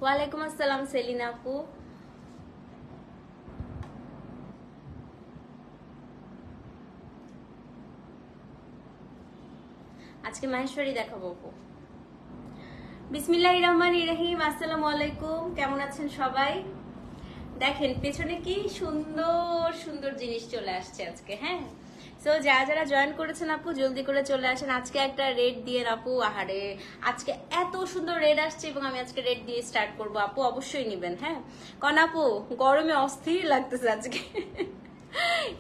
ওয়ালাইকুম আসসালাম সেলিনা আপু। আজকে মাহেশ্বরী দেখাবো আপু। বিসমিল্লাহির রহমানির রহিম। আসসালামু আলাইকুম, কেমন আছেন সবাই? দেখেন পেছনে কি সুন্দর সুন্দর জিনিস চলে আসছে আজকে। হ্যাঁ, সো যারা যারা জয়েন করেছেন আপু জলদি করে চলে আসেন। আজকে একটা রেড দিয়ে আপু, আহারে আজকে এত সুন্দর রেড আসছে এবং আমি আজকে রেড দিয়ে স্টার্ট করব। আপু অবশ্যই নিবেন। হ্যাঁ কন আপু, গরমে অস্থির লাগতেছে আজকে।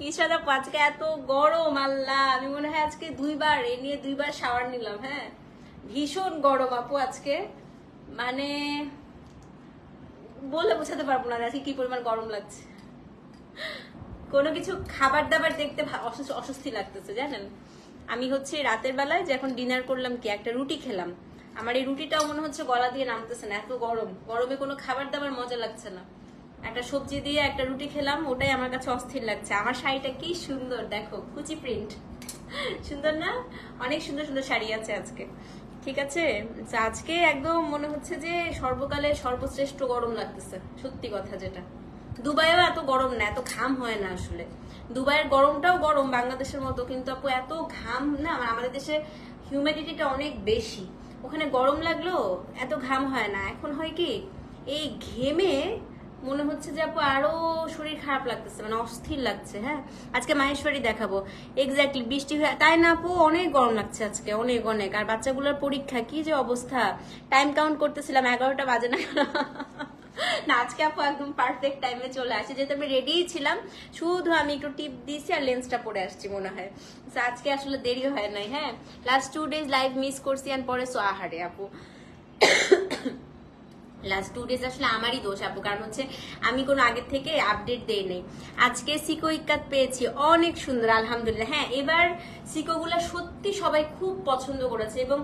ঈশাদ আপু আজকে এত গরম, আল্লাহ আমি মনে হয় আজকে দুইবার এ নিয়ে দুইবার শাওয়ার নিলাম। হ্যাঁ ভীষণ গরম আপু আজকে, মানে বলে বোঝাতে পারবো না আজকে কি পরিমাণ গরম লাগছে। কোনো কিছু খাবার দাবার দেখতে অস্বস্তি লাগতেছে জানেন। আমি হচ্ছে রাতের বেলায় যে এখন ডিনার করলাম কি একটা রুটি খেলাম, আমার এই রুটিটাও মনে হচ্ছে গলা দিয়ে নামতেছে না, এত গরম। গরমে কোনো খাবার দাবার মজা লাগছে না। একটা সবজি দিয়ে একটা রুটি খেলাম, ওটাই আমার কাছে অস্থির লাগছে। আমার শাড়িটা কি সুন্দর দেখো, কুচি প্রিন্ট, সুন্দর না? অনেক সুন্দর সুন্দর শাড়ি আছে আজকে। ঠিক আছে, আজকে একদম মনে হচ্ছে যে সর্বকালের সর্বশ্রেষ্ঠ গরম লাগতেছে, সত্যি কথা যেটা। দুবাইও এত গরম না, এত ঘাম হয় না আসলে। দুবাইয়ের গরমটাও গরম বাংলাদেশের মতো, কিন্তু আপু এত ঘাম না। আমাদের দেশে হিউমিডিটিটা অনেক বেশি, ওখানে গরম লাগলেও এত ঘাম হয় না। এখন হয় কি এই ঘেমে মনে হচ্ছে যে আপু আরো শরীর খারাপ লাগতেছে, মানে অস্থির লাগছে। হ্যাঁ আজকে মাহেশ্বরী দেখাবো, এক্স্যাক্টলি বৃষ্টি হয়ে, তাই না আপু? অনেক গরম লাগছে আজকে, অনেক অনেক। আর বাচ্চাগুলোর পরীক্ষা, কি যে অবস্থা। টাইম কাউন্ট করতেছিলাম, 11টা বাজে না। না আজকে আপু একদম পারফেক্ট টাইমে চলে আসে, যেহেতু আমি রেডিই ছিলাম, শুধু আমি একটু টিপ দিয়েছি আর লেন্সটা পরে আসছি মনে হয়। আজকে আসলে দেরি হয় নাই। হ্যাঁ লাস্ট 2 days লাইভ মিস করছি, আর পরে সো আহারে আপু লাস্ট 2 days আসলে আমারই দোষ আপু, কারণ হচ্ছে আমি কোনো আগের থেকে আপডেট দেই নাই। আজকে সিকো ইক্কাত পেয়েছি, অনেক সুন্দর আলহামদুলিল্লাহ। হ্যাঁ এবার সিকোগুলা সত্যি সবাই খুব পছন্দ করেছে, এবং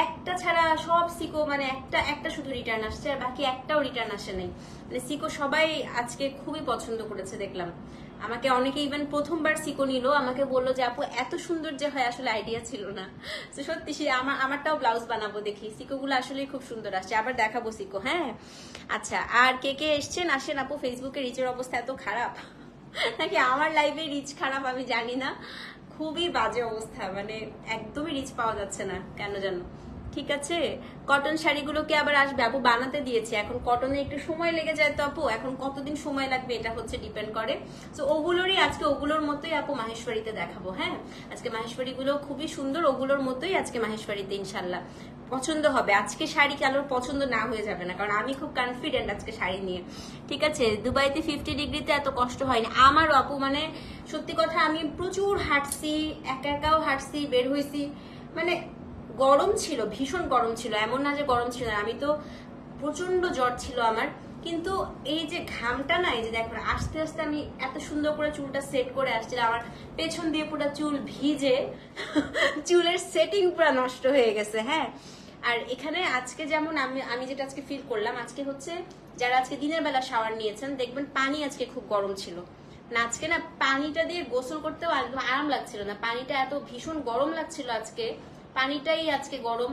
একটা ছাড়া সব সিকো, মানে একটা একটা শুধু রিটার্ন আসছে, আর বাকি একটাও রিটার্ন আসে নাই। মানে সিকো সবাই আজকে খুবই পছন্দ করেছে দেখলাম। আমাকে অনেকে ইভেন প্রথমবার সিকো নিল, আমাকে বললো যে আপু এত সুন্দর যে হয় আসলে আইডিয়া ছিল না। তো সত্যি সে আমারটাও ব্লাউজ বানাবো, দেখি সিকো গুলো আসলে খুব সুন্দর আসছে, আবার দেখাবো সিকো। হ্যাঁ আচ্ছা, আর কে কে এসছেন আসেন আপু। ফেসবুকে রিচের অবস্থা এত খারাপ নাকি আমার লাইভে রিচ খারাপ আমি জানি না, খুবই বাজে অবস্থা, মানে একদমই রিচ পাওয়া যাচ্ছে না কেন জানো। ঠিক আছে, কটন শাড়িগুলোকে আবার আসবে আপু, বানাতে দিয়েছি। এখন কটনে একটু সময় লেগে যায় তো আপু, এখন কতদিন সময় লাগবে এটা হচ্ছে ডিপেন্ড করে। তো ওগুলোরই আজকে ওগুলোর মতোই আপু মাহেশ্বরীতে দেখাবো। হ্যাঁ আজকে মাহেশ্বরী গুলো খুবই সুন্দর, ওগুলোর মতোই আজকে মাহেশ্বরীতে ইনশাল্লাহ পছন্দ হবে। আজকে শাড়ি কালোর পছন্দ না হয়ে যাবে না, কারণ আমি খুব কনফিডেন্ট আজকে শাড়ি নিয়ে। ঠিক আছে, দুবাইতে 50 ডিগ্রিতে এত কষ্ট হয়নি আমারও আপু, মানে সত্যি কথা আমি প্রচুর হাঁটছি, একা একাও হাঁটছি, বের হয়েছি, মানে গরম ছিল, ভীষণ গরম ছিল, এমন না যে গরম ছিল না। আমি তো প্রচন্ড জ্বর ছিল আমার, কিন্তু এই যে ঘামটা না, এই যে দেখো আস্তে আস্তে আমি এত সুন্দর করে চুলটা সেট করে আসছিলাম, আমার পেছন দিয়ে পুরো চুল ভিজে চুলের সেটিং পুরো নষ্ট হয়ে গেছে। হ্যাঁ আর এখানে আজকে যেমন আমি যেটা আজকে ফিল করলাম, আজকে হচ্ছে যারা আজকে দিনের বেলা শাওয়ার নিয়েছেন দেখবেন পানি আজকে খুব গরম ছিল না। আজকে না পানিটা দিয়ে গোসল করতেও একদম আরাম লাগছিল না, পানিটা এত ভীষণ গরম লাগছিল আজকে। পানিটাই আজকে গরম,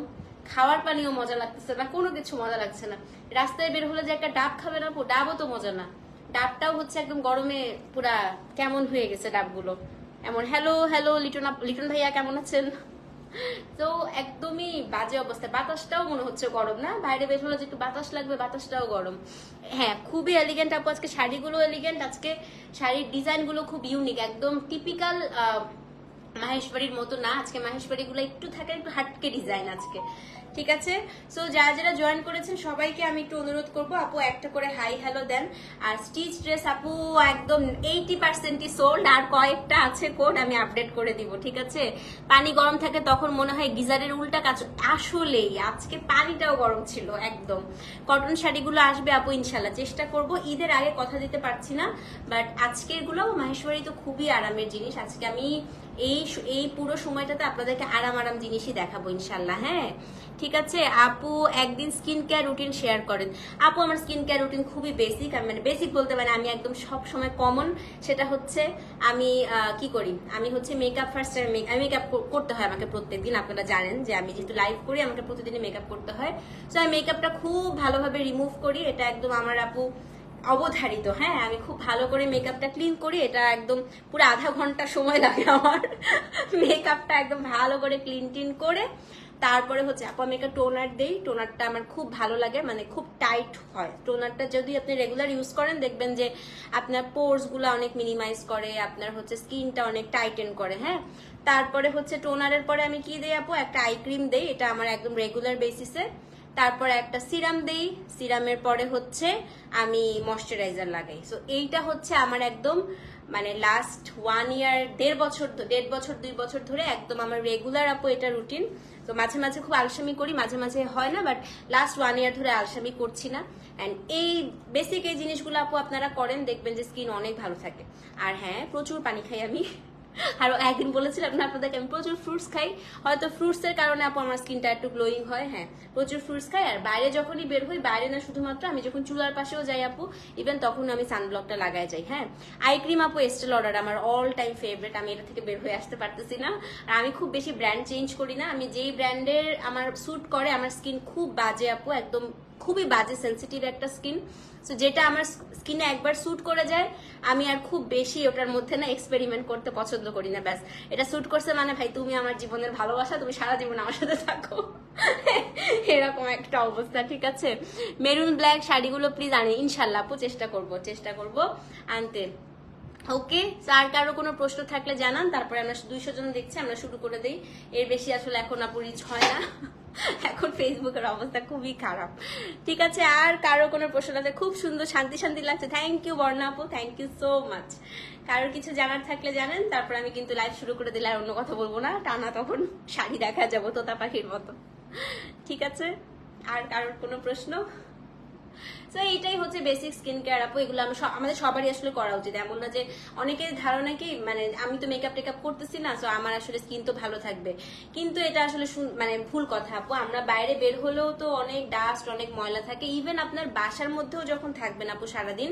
খাওয়ার পানিও মজা লাগতেছে না, কোনো কিছু মজা লাগছে না। রাস্তায় বের হলে যে একটা ডাব খাবে না, ডাবও তো মজা না, ডাবটাও হচ্ছে একদম গরমে পুরা কেমন হয়ে গেছে ডাবগুলো। এমন হ্যালো হ্যালো লিটন ভাইয়া কেমন আছেন? তো একদমই বাজে অবস্থা। বাতাসটাও মনে হচ্ছে গরম না, বাইরে বের হলে যে একটু বাতাস লাগবে, বাতাসটাও গরম। হ্যাঁ খুবই এলিগেন্ট আপু, আজকে শাড়িগুলো এলিগেন্ট, আজকে শাড়ির ডিজাইন গুলো খুব ইউনিক, একদম টিপিক্যাল মাহেশ্বরীর মতো না। আজকে মাহেশ্বরী গুলো একটু থাকে একটু হাটকে ডিজাইন আজকে। ঠিক আছে, সো যারা যারা জয়েন করেছেন সবাইকে আমি একটু অনুরোধ করবো আপু একটা করে হাই হ্যালো দেন। আর স্টিচ ড্রেস আপু একদম 80% সোল্ড, আর কয়েকটা আছে কোড আমি আপডেট করে দিব। ঠিক আছে, পানি গরম থাকে তখন মনে হয় গিজারের উল্টা কাজ, আসলেই আজকে পানিটাও গরম ছিল একদম। কটন শাড়িগুলো আসবে আপু ইনশাল্লাহ, চেষ্টা করব। ঈদের আগে কথা দিতে পারছি না, বাট আজকের গুলো মাহেশ্বরী তো খুবই আরামের জিনিস। আজকে আমি এই পুরো সময়টাতে আপনাদেরকে আরাম আরাম জিনিসই দেখাবো ইনশাল্লাহ। হ্যাঁ ঠিক আছে। আপু একদিন স্কিন কেয়ার রুটিন শেয়ার করেন। আপু আমার স্কিন কেয়ার রুটিন খুবই বেসিক, মানে বেসিক বলতে মানে আমি একদম সব সময় কমন। সেটা হচ্ছে আমি কি করি, আমি হচ্ছে মেকআপ ফার্স্ট মেকআপ করতে হয় আমাকে প্রত্যেকদিন। আপনারা জানেন যে আমি যেহেতু লাইভ করি আমাকে প্রতিদিনই মেকআপ করতে হয়। তো আমি মেকআপটা খুব ভালোভাবে রিমুভ করি, এটা একদম আমার আপু অবধারিত। হ্যাঁ আমি খুব ভালো করে মেকআপটা ক্লিন করি, এটা একদম পুরো আধা ঘন্টা সময় লাগে আমার মেকআপটা একদম ভালো করে ক্লিন টিন করে। তারপরে হচ্ছে আপু আমি একটা টোনার দেই, টোনারটা আমার খুব ভালো লাগে, মানে খুব টাইট হয় টোনারটা। যদি আপনি রেগুলার ইউজ করেন দেখবেন যে আপনার পোর্স গুলো অনেক মিনিমাইজ করে, আপনার হচ্ছে স্কিনটা অনেক টাইটেন করে। হ্যাঁ তারপরে হচ্ছে টোনারের পরে আমি কি দেই আপু, একটা আই ক্রিম দেই, এটা আমার একদম রেগুলার বেসিসে। তারপরে একটা সিরাম দেই, সিরামের পরে হচ্ছে আমি ময়শ্চারাইজার লাগাই। সো এইটা হচ্ছে আমার একদম মানে লাস্ট 1 ইয়ার 1.5 বছর 2 বছর ধরে একদম আমার রেগুলার আপু এটা রুটিন। তো মাঝে মাঝে খুব আলসামি করি, মাঝে মাঝে হয় না, বাট লাস্ট 1 ইয়ার ধরে আলসামি করছি না। অ্যান্ড এই বেসিক এই জিনিসগুলো আপু আপনারা করেন, দেখবেন যে স্কিন অনেক ভালো থাকে। আর হ্যাঁ প্রচুর পানি খাই আমি। আর একদিন বলেছিলাম না আপনাদেরকে আমি প্রচুর ফ্রুটস খাই, হয়তো ফ্রুটস এর কারণে আপু আমার স্কিনটা একটু গ্লোয়িং হয়। হ্যাঁ প্রচুর ফ্রুটস খাই। আর বাইরে যখনই বের হই, বাইরে না শুধুমাত্র, আমি যখন চুলার পাশেও যাই আপু ইভেন তখন আমি সানব্লকটা লাগাই যাই। হ্যাঁ আই ক্রিম আপু এস্টে লডার আমার অল টাইম ফেভারিট, আমি এটা থেকে বের হয়ে আসতে পারতেছি না। আর আমি খুব বেশি ব্র্যান্ড চেঞ্জ করি না, আমি যেই ব্র্যান্ডের আমার স্যুট করে, আমার স্কিন খুব বাজে আপু, একদম খুবই বাজে সেন্সিটিভ একটা স্কিন। সো যেটা আমার স্কিনে একবার স্যুট করে যায় আমি আর খুব বেশি ওটার মধ্যে না এক্সপেরিমেন্ট করতে পছন্দ করি না। ব্যাস এটা স্যুট করছে মানে ভাই তুমি আমার জীবনের ভালোবাসা, তুমি সারা জীবন আমার সাথে থাকো, এরকম একটা অবস্থা। ঠিক আছে মেরুন ব্ল্যাক শাড়িগুলো প্লিজ আনে ইনশাল্লাহ আপু, চেষ্টা করব আনতে। ওকে আর কারো কোনো প্রশ্ন থাকলে জানান, তারপরে আমরা 200 জন দেখছি, আমরা শুরু করে দেই। এর বেশি আসলে এখন আপু রিচ হয় না, এখন ফেসবুকের অবস্থা খুবই খারাপ। ঠিক আছে আর কারো কোনো প্রশ্ন আছে? খুব সুন্দর শান্তি শান্তি লাগছে, থ্যাংক ইউ বর্ণা আপু, থ্যাংক ইউ সো মাচ। কারোর কিছু জানার থাকলে জানেন, তারপর আমি কিন্তু লাইভ শুরু করে দিলে আর অন্য কথা বলবো না, টানা তখন শাড়ি দেখা যাবো তোতা পাখির মতো। ঠিক আছে আর কারোর কোনো প্রশ্ন? তো এইটাই হচ্ছে বেসিক স্কিন কেয়ার আপু, এগুলো আমাদের সবারই আসলে করা উচিত। এমন না যে অনেকের ধারণা কি মানে আমি তো মেকআপ টেকআপ করতেছি না তো আমার আসলে স্কিন তো ভালো থাকবে, কিন্তু এটা আসলে মানে ভুল কথা আপু। আমরা বাইরে বের হলেও তো অনেক ডাস্ট অনেক ময়লা থাকে, ইভেন আপনার বাসার মধ্যেও যখন থাকবেন আপু সারাদিন,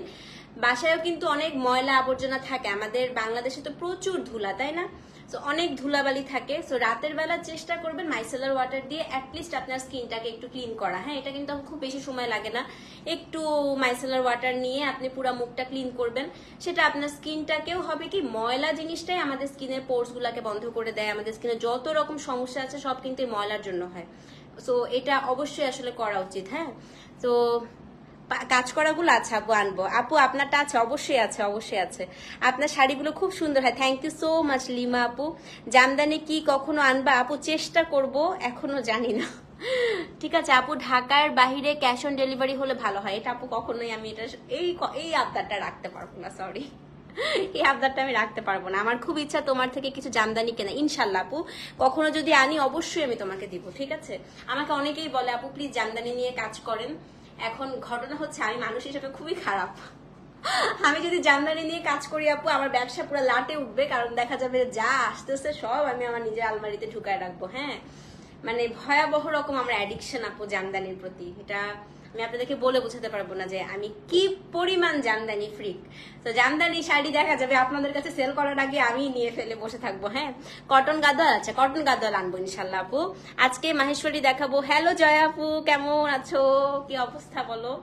বাসায়ও কিন্তু অনেক ময়লা আবর্জনা থাকে। আমাদের বাংলাদেশে তো প্রচুর ধুলা, তাই না? সো অনেক ধুলাবালি থাকে। সো রাতের বেলা চেষ্টা করবেন মাইসেলার ওয়াটার দিয়ে অ্যাটলিস্ট আপনার স্কিনটাকে একটু ক্লিন করা। হ্যাঁ এটা কিন্তু খুব বেশি সময় লাগে না, একটু মাইসেলার ওয়াটার নিয়ে আপনি পুরো মুখটা ক্লিন করবেন, সেটা আপনার স্কিনটাকেও হবে কি ময়লা জিনিসটাই আমাদের স্কিনের পোর্স গুলাকে বন্ধ করে দেয়। আমাদের স্কিনে যত রকম সমস্যা আছে সব কিন্তু ময়লার জন্য হয়। সো এটা অবশ্যই আসলে করা উচিত। হ্যাঁ তো কাজ করাগুলো আছে আপু, আনবো আপু, আপনারটা আছে? অবশ্যই আছে, অবশ্যই আছে। আপনার শাড়িগুলো খুব সুন্দর হয়, thank you so much Lima আপু। জামদানি কি কখনো আনবা আপু? চেষ্টা করব, এখনো জানি না। ঠিক আছে আপু ঢাকার বাহিরে ক্যাশ অন ডেলিভারি হলে ভালো হয়, এটা আপু কখনোই আমি এটা এই আবদারটা রাখতে পারবো না, সরি এই আবদারটা আমি রাখতে পারবো না। আমার খুব ইচ্ছা তোমার থেকে কিছু জামদানি কেনা, ইনশাল্লাহ আপু কখনো যদি আনি অবশ্যই আমি তোমাকে দিব। ঠিক আছে আমাকে অনেকেই বলে আপু প্লিজ জামদানি নিয়ে কাজ করেন। এখন ঘটনা হচ্ছে আমি মানুষ হিসেবে খুবই খারাপ, আমি যদি জামদানি নিয়ে কাজ করি আপু আমার ব্যবসা পুরো লাটে উঠবে, কারণ দেখা যাবে যা আসতেছে সব আমি আমার নিজের আলমারিতে ঢুকায় রাখবো। হ্যাঁ মানে ভয়াবহ রকম আমার অ্যাডিকশন আপু জামদানির প্রতি, এটা আমি আপনাদেরকে বলে বোঝাতে পারবো না যে আমি কি পরিমাণ জামদানি ফ্রিক। তো জামদানি শাড়ি দেখা যাবে আপনাদের কাছে সেল করার আগে আমি নিয়ে ফেলে বসে থাকবো। হ্যাঁ কটন গাদোয়াল, আচ্ছা কটন গাদোয়াল আনবো ইনশাল্লাহ আপু। আজকে মাহেশ্বরী দেখাবো। হ্যালো জয়া আপু, কেমন আছো, কি অবস্থা বলো?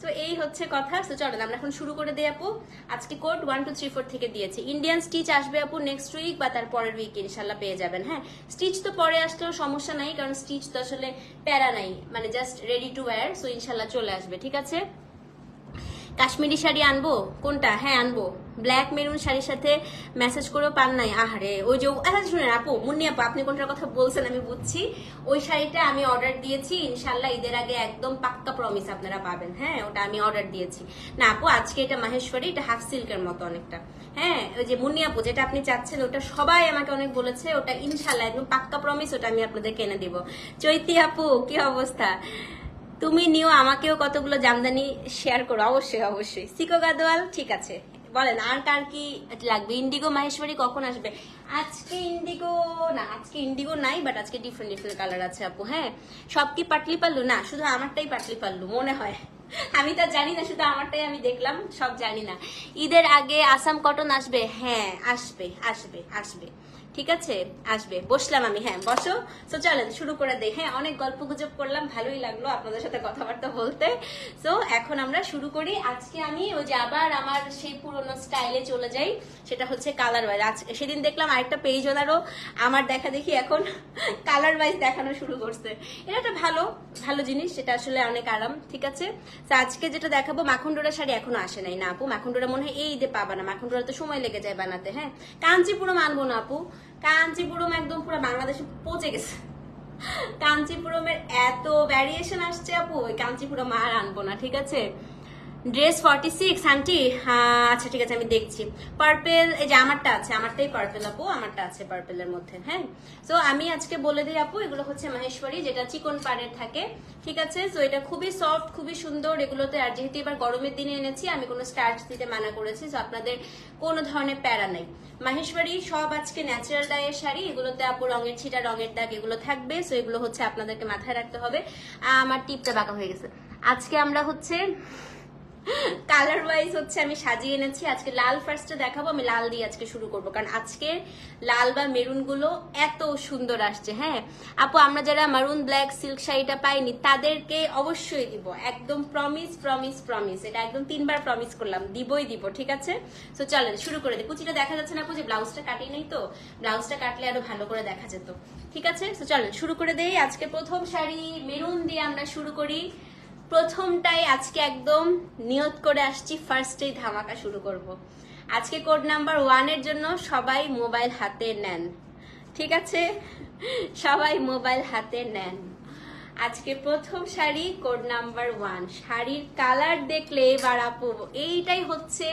তো এই হচ্ছে কথা। তো চলো আমরা এখন শুরু করে দিই আপু। আজকে কোড 1 2 3 4 থেকে দিয়েছে। ইন্ডিয়ান স্টিচ আসবে আপু নেক্সট উইক বা তার পরের উইক ইনশাল্লাহ পেয়ে যাবেন। হ্যাঁ স্টিচ তো পরে আসলেও সমস্যা নাই, কারণ স্টিচ তো আসলে প্যারা নাই, মানে just ready to wire. So ইনশাল্লাহ চলে আসবে। ঠিক আছে কাশ্মীরি শাড়ি আনবো কোনটা? হ্যাঁ আনবো। ব্ল্যাক মেরুন শাড়ির সাথে মেসেজ করেও পান নাই? আহারে ওই যে আচ্ছা শুনেন আপু, মুন্নি আপু আপনি কোনটার কথা বলছেন আমি বুঝছি, ওই শাড়িটা আমি অর্ডার দিয়েছি ইনশাল্লাহ ঈদের আগে একদম পাক্কা প্রমিস আপনারা পাবেন। হ্যাঁ ওটা আমি অর্ডার দিয়েছি। না আপু আজকে এটা মাহেশ্বরী, এটা হাফ সিল্কের মতো অনেকটা। হ্যাঁ ওই যে মুন্নি আপু যেটা আপনি চাচ্ছেন ওটা সবাই আমাকে অনেক বলেছে, ওটা ইনশাল্লাহ একদম পাক্কা প্রমিস, ওটা আমি আপনাদেরকে এনে দিব। চৈতি আপু কি অবস্থা? তুমি নিও, আমাকেও কতগুলো জামদানি শেয়ার করো। অবশ্যই অবশ্যই। সিকো গাদোয়াল ঠিক আছে, বলেন আর কার কি লাগবে? ইন্ডিগো মাহেশ্বরী কখন আসবে? আজকে ইন্ডিগো নাই, বাট আজকে ডিফারেন্ট কালার আছে আপু। হ্যাঁ, সব কি পাটলি পাল্লু? না, শুধু আমারটাই পাটলি পাল্লু মনে হয়। আমি তো জানি না, শুধু আমারটাই আমি দেখলাম, সব জানি না। ঈদের আগে আসাম কটন আসবে? হ্যাঁ আসবে আসবে আসবে, ঠিক আছে আসবে। বসলাম আমি, হ্যাঁ বসো। তো চলেন শুরু করে দেই। হ্যাঁ, অনেক গল্প গুজব করলাম, ভালোই লাগলো আপনাদের সাথে কথাবার্তা বলতে। তো এখন আমরা শুরু করি। আজকে আমি ওই যে আবার আমার সেই পুরোনো স্টাইলে চলে যাই, সেটা হচ্ছে কালার ওয়াইজ। সেদিন দেখলাম আরেকটা পেজ ওনারও আমার দেখা দেখি এখন কালার ওয়াইজ দেখানো শুরু করছে। এটা একটা ভালো ভালো জিনিস, সেটা আসলে অনেক আরাম। ঠিক আছে, তো আজকে যেটা দেখাবো, মাখন ডোরা শাড়ি এখনো আসে নাই না আপু? মাখন ডোরা মনে হয় এই ঈদে পাবা না, মাখন ডোরা তো সময় লেগে যায় বানাতে। হ্যাঁ, কাঞ্চিপুরম আনবো না আপু, কাঞ্চিপুরম একদম পুরো বাংলাদেশে পচে গেছে। কাঞ্চিপুরমের এত ভ্যারিয়েশন আসছে আপু, ওই কাঞ্চিপুরম আর আনবো না। ঠিক আছে, ড্রেস 46 আন্টি, আচ্ছা ঠিক আছে আমি দেখছি। পার্পেল, এই যে আমারটা আছে, আমারটাই পার্পেল আপু, আমারটা আছে পার্পেলের মধ্যে। হ্যাঁ, তো আমি আজকে বলে দিই আপু, এগুলো হচ্ছে মাহেশ্বরী, যেটা চিকন পাড়ের থাকে। ঠিক আছে, তো এটা খুবই সফট, খুবই সুন্দর এগুলোতে। আর যেহেতু এবার গরমের দিনে এনেছি, আমি কোনো স্টার্চ দিতে মানা করেছি, তো আপনাদের কোনো ধরনের প্যারা নেই। মাহেশ্বরী সব আজকে ন্যাচারাল ডাইয়ের শাড়ি, এগুলোতে আপু রঙের ছিটা, রঙের দাগ এগুলো থাকবে। সো এগুলো হচ্ছে আপনাদেরকে মাথায় রাখতে হবে। আমার টিপটা বাঁকা হয়ে গেছে। আজকে আমরা হচ্ছে কালার ওয়াইজ হচ্ছে আমি সাজিয়ে এনেছি। আজকে লাল ফার্স্টে দেখাবো, আমি লাল দিয়ে আজকে শুরু করব, কারণ আজকে লাল বা মেরুন গুলো এত সুন্দর আসছে। হ্যাঁ আপু, আমরা যারা মারুন ব্ল্যাক সিল্ক শাড়িটা পাইনি তাদেরকে অবশ্যই দিব, একদম প্রমিস প্রমিস প্রমিস, এটা একদম 3 বার প্রমিস করলাম, দিবই দিব। ঠিক আছে, তো চলেন শুরু করে দিই। কুচিটা দেখা যাচ্ছে না আপু, যে ব্লাউজটা কাটি নেই, তো ব্লাউজটা কাটলে আরো ভালো করে দেখা যেত। ঠিক আছে, তো চলেন শুরু করে দেই। আজকে প্রথম শাড়ি মেরুন দিয়ে আমরা শুরু করি। প্রথমটাই আজকে একদম নিয়ত করে আসছি, ফার্স্টেই ধামাকা শুরু করব। আজকে কোড নাম্বার 1 এর জন্য সবাই মোবাইল হাতে নেন। ঠিক আছে, সবাই মোবাইল হাতে নেন। আজকে প্রথম শাড়ি কোড নাম্বার 1। শাড়ির কালার দেখলে এবার আপু, এইটাই হচ্ছে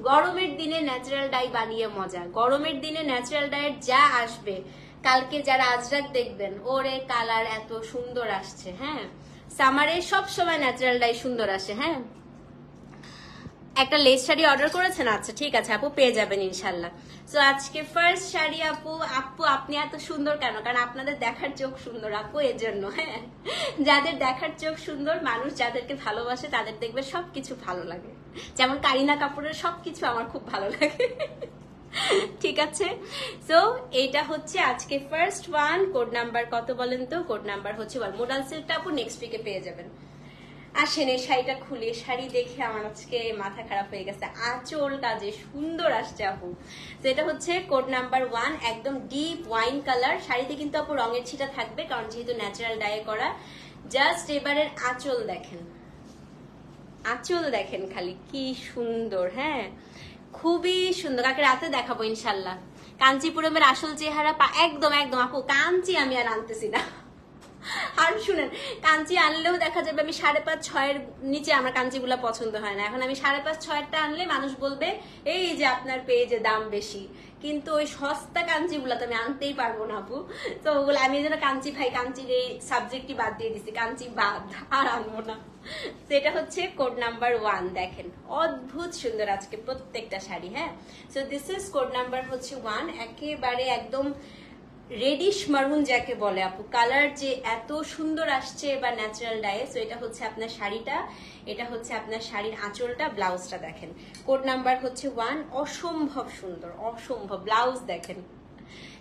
গরমের দিনে ন্যাচারাল ডাই বানিয়ে মজা। গরমের দিনে ন্যাচারাল ডাইয়ের যা আসবে, কালকে যারা আজরাক দেখবেন, ওরে কালার এত সুন্দর আসছে। হ্যাঁ, সামারে সব সময় ন্যাচারাল ডাই সুন্দর আসে। হ্যাঁ, একটা লেস শাড়ি অর্ডার করেছেন? আচ্ছা ঠিক আছে আপু, পেয়ে যাবেন ইনশাল্লাহ। তো আজকে ফার্স্ট শাড়ি আপু। আপু আপনি এত সুন্দর কেন? কারণ আপনাদের দেখার চোখ সুন্দর আপু, এর জন্য। হ্যাঁ, যাদের দেখার চোখ সুন্দর, মানুষ যাদেরকে ভালোবাসে, তাদের দেখবে সবকিছু ভালো লাগে। যেমন কারিনা কাপুরের সবকিছু আমার খুব ভালো লাগে। ঠিক আছে, সো এইটা হচ্ছে আজকে ফার্স্ট ওয়ান। কোড নাম্বার কত বলেন তো? কোড নাম্বার হচ্ছে 1। মোডাল সিল্কটা আপু নেক্সট উইকে পেয়ে যাবেন। আসেন এই শাড়িটা খুলে, শাড়ি দেখে আমার আজকে মাথা খারাপ হয়ে গেছে। আঁচল কাজে সুন্দর আসছে আপু। তো এটা হচ্ছে কোড নাম্বার 1, একদম ডিপ ওয়াইন কালার। শাড়িতে কিন্তু আপু রঙের ছিটা থাকবে, কারণ যেহেতু ন্যাচারাল ডায়ে করা। জাস্ট এবারের আঁচল দেখেন, আঁচল দেখেন খালি কি সুন্দর। হ্যাঁ, খুবই সুন্দর। কাকে রাতে দেখাবো ইনশাল্লাহ। কাঞ্চিপুরমের আসল চেহারা একদম একদম আপু, কাঞ্চি আমি আর আনতেছি না। আর শুনেন, কাঞ্চি আনলেও দেখা যাবে আমি 5.5-6 নিচে আমার কাঞ্চিগুলা পছন্দ হয় না। এখন আমি 5.5-6টা আনলে মানুষ বলবে এই যে আপনার পেজে দাম বেশি, কিন্তু ওই সস্তা কাঞ্চিগুলা তো আমি আনতেই পারবো না আপু। তো ওগুলো আমি যেন কাঞ্চি ভাই, কাঞ্চির এই সাবজেক্টই বাদ দিয়ে দিছি, কাঞ্চি বাদ, আর আনবো না। তো এটা হচ্ছে কোড নাম্বার 1। দেখেন অদ্ভুত সুন্দর আজকে প্রত্যেকটা শাড়ি। হ্যাঁ, so this is code number হচ্ছে 1। একেবারে একদম রেডিশ মারুন যাকে বলে আপু, কালার যে এত সুন্দর আসছে বা ন্যাচারাল ডায়ে। সো এটা হচ্ছে আপনার শাড়িটা, এটা হচ্ছে আপনার শাড়ির আঁচলটা, ব্লাউজটা দেখেন। কোড নাম্বার হচ্ছে 1। অসম্ভব সুন্দর, অসম্ভব। ব্লাউজ দেখেন।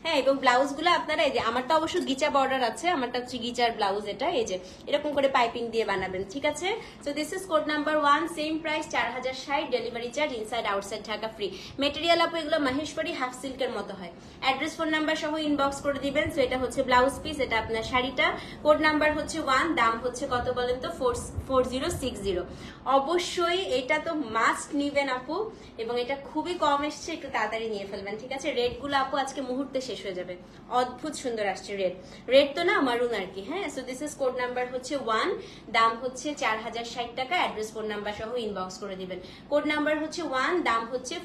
হ্যাঁ, এবং ব্লাউজ গুলো আপনারা এই যে, আমারটা অবশ্য গিচা বর্ডার আছে, আমারটা হচ্ছে গিচার ব্লাউজ। এটা এই যে এরকম করে পাইপিং দিয়ে বানাবেন। ঠিক আছে, so this is code number 1। Same price 4060, delivery charge inside outside Dhaka free. Material আপু এগুলো মাহেশ্বরী হাফ সিল্কের মতো হয়। অ্যাড্রেস ফোন নাম্বার সহ ইনবক্স করে দিবেন। সো এটা হচ্ছে ব্লাউজ পিস, এটা আপনার শাড়িটা। কোড নাম্বার হচ্ছে 1, দাম হচ্ছে কত বলেন তো? 4060। অবশ্যই এটা তো মাস্ট নিবেন আপু, এবং এটা খুবই কম এসছে, একটু তাড়াতাড়ি নিয়ে ফেলবেন। ঠিক আছে, রেড গুলো আপু আজকে মুহূর্তে শেষ হয়ে যাবে। অদ্ভুত সুন্দর আসছে রেড, রেড তো না মারুন আর কি। হ্যাঁ, so this is code number হচ্ছে 1, দাম হচ্ছে 4060 টাকা। অ্যাড্রেস ফোন নাম্বার সহ ইনবক্স করে দিবেন। কোড নাম্বার হচ্ছে 1, দাম হচ্ছে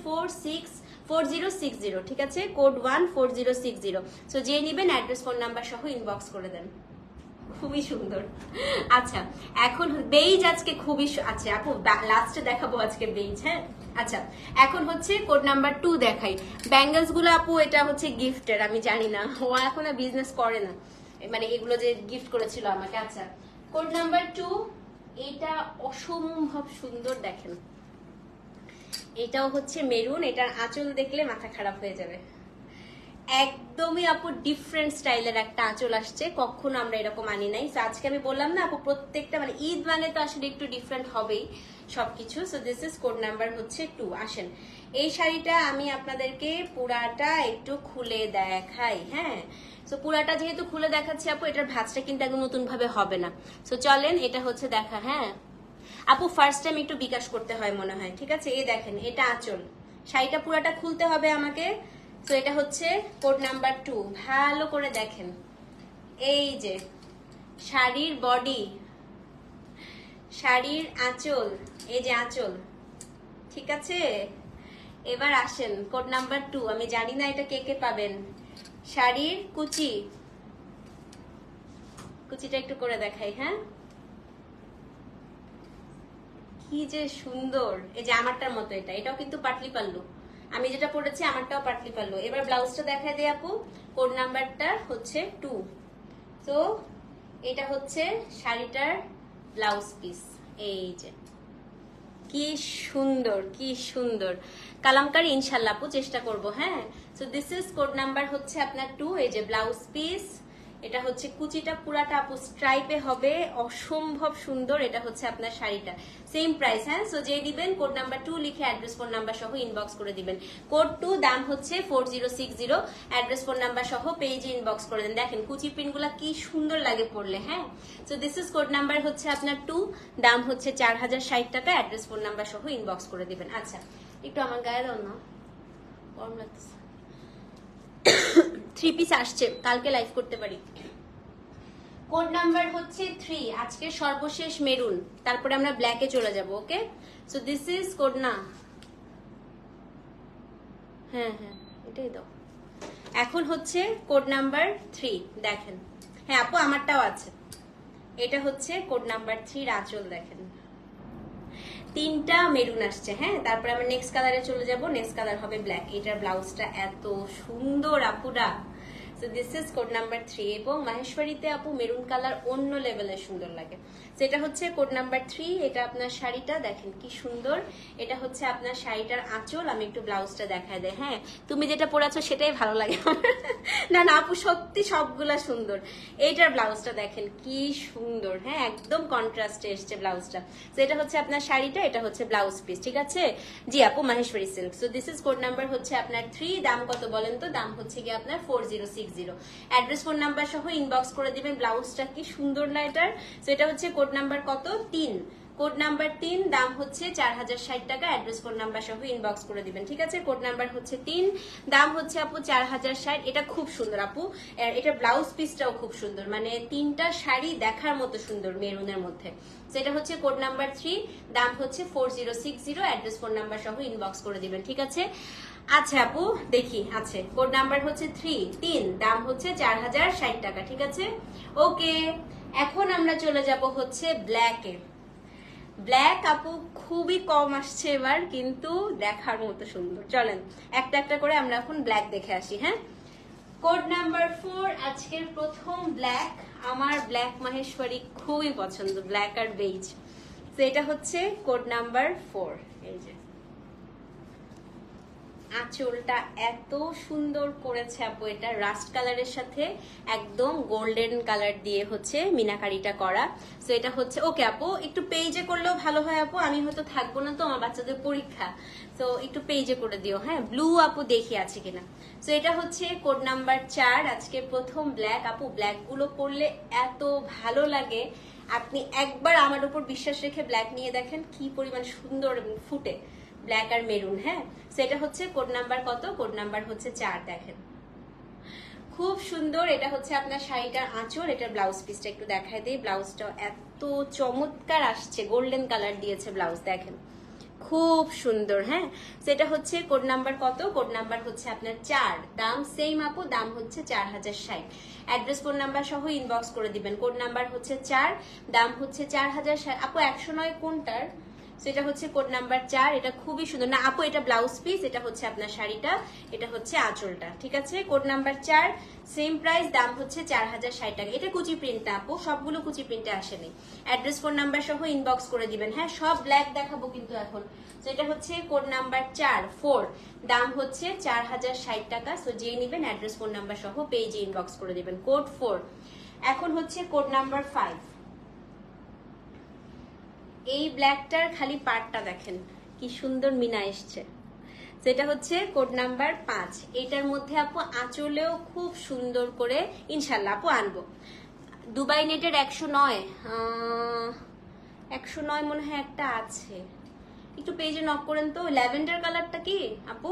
4060। ঠিক আছে, কোড 1 4060। সো যে নিবেন অ্যাড্রেস ফোন নাম্বার সহ ইনবক্স করে দেন। খুবই সুন্দর। আচ্ছা এখন বেইজ আজকে খুবই আচ্ছা আপু লাস্টে দেখাবো আজকে বেইজ। হ্যাঁ আচ্ছা এখন হচ্ছে কোড নাম্বার 2 দেখাই। ব্যাঙ্গেলস গুলো আপু এটা হচ্ছে গিফটের, আমি জানি না ও এখন বিজনেস করে না, মানে এগুলো যে গিফট করেছিল আমাকে। আচ্ছা কোড নাম্বার 2 এটা অসম্ভব সুন্দর, দেখেন এটাও হচ্ছে মেরুন, এটার আঁচল দেখলে মাথা খারাপ হয়ে যাবে। একদমই আপু ডিফারেন্ট স্টাইলের একটা আঁচল আসছে, কখনো আমরা এরকম আনি নাই। তো আজকে আমি বললাম না আপু প্রত্যেকটা মানে ঈদ মানে তো আসলে একটু ডিফারেন্ট হবেই সবকিছু। So this is code number হচ্ছে 2। আসেন এই শাড়িটা আমি আপনাদেরকে পুরাটা একটু খুলে দেখাই। হ্যাঁ সো পুরাটা যেহেতু খুলে দেখাচ্ছি আপু, এটার ভাঁজটা কিন্তু একদম নতুন ভাবে হবে না। সো চলেন এটা হচ্ছে দেখা। হ্যাঁ আপু ফার্স্ট টাইম একটু বিকাশ করতে হয় মনে হয়, ঠিক আছে। এই দেখেন এটা আঁচল, শাড়িটা পুরাটা খুলতে হবে আমাকে। তো এটা হচ্ছে কোড নাম্বার 2, ভালো করে দেখেন। এই যে শাড়ির বডি, শাড়ির আঁচল, এই যে আঁচল, ঠিক আছে। এবার আসেন কোড নাম্বার 2, আমি জানি না এটা কে কে পাবেন। শাড়ির কুচি, কুচিটা একটু করে দেখাই। হ্যাঁ কি যে সুন্দর, এই যে আমারটার মতো এটা, এটাও কিন্তু পাটলি পাল্লু, আমি যেটা পড়েছি আমারটাও পাটলি পাল্লু। এবার ব্লাউজটা দেখাই দিই আপু, কোড নাম্বারটা হচ্ছে 2। তো এটা হচ্ছে শাড়িটার ব্লাউজ পিস, এই যে কি সুন্দর কি সুন্দর কালামকারী। ইনশাল্লাহ আপু চেষ্টা করব। হ্যাঁ so this is code number হচ্ছে আপনার 2। এই যে ব্লাউজ পিস, এটা হচ্ছে কুচিটা পুরাটা আপু স্ট্রাইপে হবে, অসম্ভব সুন্দর। এটা হচ্ছে আপনার শাড়িটা সেম প্রাইস। হ্যাঁ সো যে দিবেন কোড নাম্বার 2 লিখে অ্যাড্রেস ফোন নাম্বার সহ ইনবক্স করে দিবেন। কোড 2 দাম হচ্ছে 4060, অ্যাড্রেস ফোন নাম্বার সহ পেজে ইনবক্স করে দেন। দেখেন কুচি প্রিন্টগুলো কি সুন্দর লাগে পরলে। হ্যাঁ so this is code number হচ্ছে আপনার 2, দাম হচ্ছে 4060 টাকা, অ্যাড্রেস ফোন নাম্বার সহ ইনবক্স করে দিবেন। আচ্ছা একটু আমার গায়ে দাও না, গরম লাগতেছে। 3 পিস আসছে, কালকে লাইভ করতে পারি। কোড নাম্বার হচ্ছে 3, আজকে সর্বশেষ মেরুন, তারপরে আমরা ব্ল্যাকে চলে যাব। ওকে সো দিস ইজ কোড না, হ্যাঁ হ্যাঁ এটাই দাও। এখন হচ্ছে কোড নাম্বার 3 দেখেন। হ্যাঁ আপু আমারটাও আছে, এটা হচ্ছে কোড নাম্বার 3 আঁচল দেখেন, 3টা মেরুন আসছে। হ্যাঁ তারপরে আমরা নেক্সট কালারে চলে যাব, নেক্সট কালার হবে ব্ল্যাক। এটার ব্লাউজটা এত সুন্দর আপুরা। So this is code number 3, এবং মাহেশ্বরীতে আপু মেরুন কালার অন্য লেভেলের সুন্দর লাগে। সেটা হচ্ছে কোড নাম্বার 3। এটা আপনার শাড়িটা দেখেন কি সুন্দর, এটা হচ্ছে আপনার শাড়িটার আঁচল। আমি একটু ব্লাউজটা দেখাই দেয়। হ্যাঁ তুমি যেটা পরেছো সেটাই ভালো লাগে না না আপু সত্যি সবগুলা সুন্দর। এইটার ব্লাউজটা দেখেন কি সুন্দর। হ্যাঁ একদম কন্ট্রাস্টে এসছে ব্লাউজটা। তো এটা হচ্ছে আপনার শাড়িটা, এটা হচ্ছে ব্লাউজ পিস, ঠিক আছে। জি আপু Maheshwari silk. So this is code number হচ্ছে আপনার 3, দাম কত বলেন তো, দাম হচ্ছে কি আপনার 4060, অ্যাড্রেস ফোন নাম্বার সহ ইনবক্স করে দিবেন। ব্লাউজটা কি সুন্দর না এটার। তো এটা হচ্ছে কোড নাম্বার কত 3, কোড নাম্বার 3, দাম হচ্ছে 4060 টাকা, অ্যাড্রেস ফোন নাম্বার সহ ইনবক্স করে দিবেন, ঠিক আছে। কোড নাম্বার হচ্ছে 3, দাম হচ্ছে আপু 4060। এটা খুব সুন্দর আপু, এটা ব্লাউজ পিসটাও খুব সুন্দর, মানে 3টা শাড়ি দেখার মতো সুন্দর মেরুনের মধ্যে। সেটা হচ্ছে কোড নাম্বার 3, দাম হচ্ছে 4060, অ্যাড্রেস ফোন নাম্বার সহ ইনবক্স করে দিবেন, ঠিক আছে। আচ্ছা আপু দেখি আছে, কোড নাম্বার হচ্ছে 3, দাম হচ্ছে 4060 টাকা, ঠিক আছে। ওকে এখন আমরা চলে যাব হচ্ছে ব্ল্যাকে। ব্ল্যাক আপু খুবই কম আসছে এবার, কিন্তু দেখার মতো সুন্দর। চলেন একটা একটা করে আমরা এখন ব্ল্যাক দেখে আসি। হ্যাঁ কোড নাম্বার 4, আজকের প্রথম ব্ল্যাক। আমার ব্ল্যাক মাহেশ্বরী খুবই পছন্দ, ব্ল্যাক আর বেজ। তো এটা হচ্ছে কোড নাম্বার 4। এই যে আঁচলটা এত সুন্দর করেছে আপু, এটা রাস্ট কালারের সাথে একদম গোল্ডেন কালার দিয়ে হচ্ছে মিনাকারিটা করা। সো এটা হচ্ছে ওকে আপু একটু পেজে করলেও ভালো হয় আপু, আমি হয়তো থাকবো না তো, আমার বাচ্চাদের পরীক্ষা, তো একটু পেজে করে দিও। হ্যাঁ ব্লু আপু দেখি আছে কিনা। সো এটা হচ্ছে কোড নাম্বার 4, আজকে প্রথম ব্ল্যাক। আপু ব্ল্যাক গুলো পরলে এত ভালো লাগে, আপনি একবার আমার উপর বিশ্বাস রেখে ব্ল্যাক নিয়ে দেখেন কি পরিমাণ সুন্দর ফুটে ব্ল্যাক আর মেরুন। হ্যাঁ সেটা হচ্ছে কোড নাম্বার কত, কোড নাম্বার হচ্ছে 4, দেখেন খুব সুন্দর। এটা হচ্ছে আপনার শাড়িটার আঁচল, এটার ব্লাউজ পিসটা একটু দেখাই দিই। ব্লাউজটা এত চমৎকার আসছে, গোল্ডেন কালার দিয়েছে ব্লাউজ, দেখেন খুব সুন্দর। হ্যাঁ, সেটা হচ্ছে কোড নাম্বার কত? কোড নাম্বার হচ্ছে আপনার 4, দাম সেম আপু, দাম হচ্ছে 4060। অ্যাড্রেস ফোন নাম্বার সহ ইনবক্স করে দিবেন। কোড নাম্বার হচ্ছে 4, দাম হচ্ছে 4060। আপু 109 কোনটার? সেটা হচ্ছে কোড নাম্বার 4। এটা খুবই সুন্দর না আপু, এটা ব্লাউজ পিস, এটা হচ্ছে আপনার শাড়িটা, এটা হচ্ছে আঁচলটা। ঠিক আছে, কোড নাম্বার 4, সেম প্রাইস, দাম হচ্ছে 4060 টাকা। এটা কুচি প্রিন্ট না আপু, সবগুলো কুচি প্রিন্টে আসেনি। অ্যাড্রেস ফোন নাম্বার সহ ইনবক্স করে দিবেন। হ্যাঁ, সব ব্ল্যাক দেখাবো কিন্তু এখন। তো এটা হচ্ছে কোড নাম্বার 4, দাম হচ্ছে 4060 টাকা। সো যে নিবেন অ্যাড্রেস ফোন নাম্বার সহ পেজে ইনবক্স করে দিবেন, কোড 4। এখন হচ্ছে কোড নাম্বার 5। এই ব্ল্যাকটার খালি পার্টটা দেখেন কি সুন্দর মিনা এসছে। সেটা হচ্ছে কোড নাম্বার 5। এটার মধ্যে আপু আঁচলেও খুব সুন্দর করে ইনশাল্লাহ আপু আনবো। দুবাই নেটের 109 মনে হয় একটা আছে, একটু পেজে নক করেন তো। ল্যাভেন্ডার কালারটা কি আপু?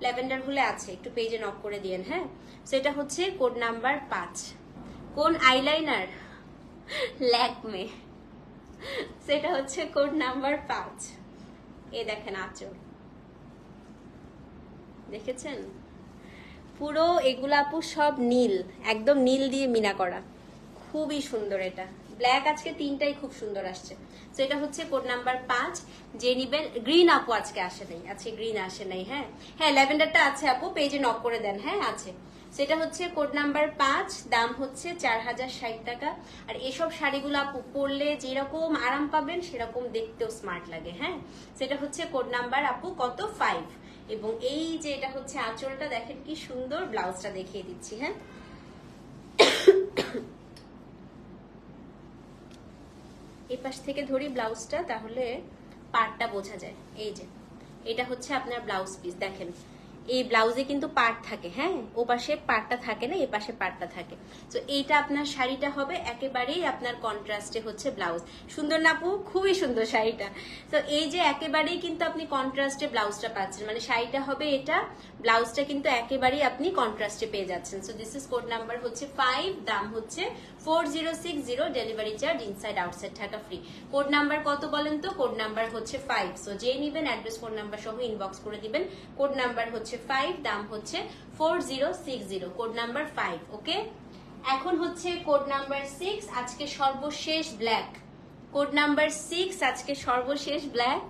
ল্যাভেন্ডার হলে আছে, একটু পেজে নক করে দিয়েন। হ্যাঁ, সেটা হচ্ছে কোড নাম্বার 5। কোন আইলাইনার? ল্যাকমে। সেটা হচ্ছে কোড নাম্বার 5। এই দেখেন আঁচল, দেখেছেন? পুরো এগুলা আপু সব নীল, একদম নীল দিয়ে মিনা করা, খুবই সুন্দর। এটা ব্ল্যাক আজকে তিনটাই খুব সুন্দর আসছে। তো এটা হচ্ছে কোড নাম্বার 5। যে নিবেন, গ্রিন আপু আজকে আসে নাই, আজকে গ্রিন আসে নাই। হ্যাঁ হ্যাঁ, ল্যাভেন্ডারটা আছে আপু, পেজে নক করে দেন। হ্যাঁ আছে। সেটা হচ্ছে কোড নাম্বার 5, দাম হচ্ছে 4060 টাকা। আর এসব শাড়িগুলো আপু পরলে যেরকম আরাম পাবেন সেরকম দেখতেও স্মার্ট লাগে। হ্যাঁ, সেটা হচ্ছে কোড নাম্বার আপু কত? 5। এবং এই যে এটা হচ্ছে আঁচলটা, দেখেন কি সুন্দর। ব্লাউজটা দেখিয়ে দিচ্ছি। হ্যাঁ, এই পাশ থেকে ধরি ব্লাউজটা, তাহলে পার্টটা বোঝা যায়। এই যে এটা হচ্ছে আপনার ব্লাউজ পিস, দেখেন এই ব্লাউজে কিন্তু পার্ট থাকে। হ্যাঁ, ও পাশে পার্টটা থাকে না, এই পাশে পার্টটা থাকে। তো এইটা আপনার শাড়িটা হবে একেবারেই আপনার কন্ট্রাস্টে হচ্ছে ব্লাউজ। সুন্দর না আপু? খুবই সুন্দর শাড়িটা। তো এই যে একেবারেই কিন্তু আপনি কন্ট্রাস্টে ব্লাউজটা পাচ্ছেন, মানে শাড়িটা হবে এটা, ব্লাউজটা কিন্তু একেবারেই আপনি কন্ট্রাস্টে পেয়ে যাচ্ছেন। So this is code number হচ্ছে 5, দাম হচ্ছে 4060, delivery charge inside outside Dhaka free. Code number কত বলেন তো? কোড নাম্বার হচ্ছে 5। সো যে নিবেন অ্যাড্রেস ফোন নাম্বার সহ ইনবক্স করে দিবেন। কোড নাম্বার হচ্ছে 5, দাম হচ্ছে 4060, কোড নাম্বার 5। ওকে, এখন হচ্ছে কোড নাম্বার 6, আজকে সর্বশেষ ব্ল্যাক। কোড নাম্বার 6, আজকে সর্বশেষ ব্ল্যাক।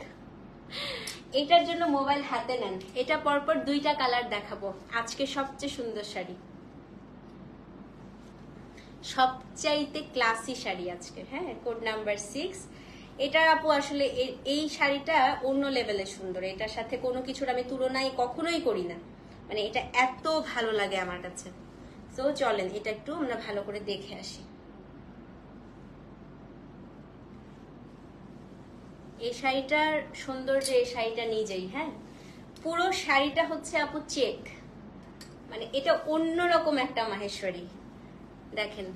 এটার জন্য মোবাইল হাতে নেন, এটা পরপর 2টা কালার দেখাবো। আজকে সবচেয়ে সুন্দর শাড়ি, সবচাইতে ক্লাসি শাড়ি আজকে। হ্যাঁ, কোড নাম্বার 6। এটা আপু আসলে এই শাড়িটা অন্য লেভেলে সুন্দর, এটার সাথে কোনো কিছুর আমি তুলনাই কখনোই করি না, মানে এটা এত ভালো লাগে আমার কাছে। তো চলেন এটা একটু আমরা ভালো করে দেখে আসি। এই শাড়িটার সৌন্দর্য এই শাড়িটা নিজেই। হ্যাঁ, পুরো শাড়িটা হচ্ছে আপু চেক, মানে এটা অন্যরকম একটা মাহেশ্বরী। দেখেন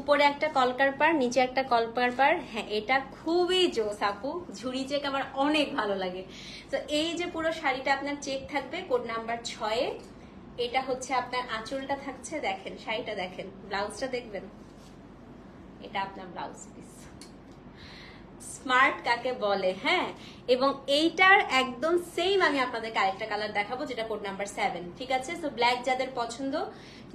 উপরে একটা কলকার পার, নিচে একটা কলকার পার। হ্যাঁ, এটা খুবই জোস আপু, ঝুড়ি চেক আমার অনেক ভালো লাগে। তো এই যে পুরো শাড়িটা আপনার চেক থাকবে কোড নাম্বার 6। এটা হচ্ছে আপনার আঁচলটা থাকছে, দেখেন শাড়িটা দেখেন, ব্লাউজটা দেখবেন, এটা আপনার ব্লাউজ পিস। স্মার্ট কাকে বলে। হ্যাঁ, এবং এইটার একদম সেম আমি আপনাদেরকে আরেকটা কালার দেখাবো, যেটা কোড নাম্বার 7। ঠিক আছে, সো ব্ল্যাক যাদের পছন্দ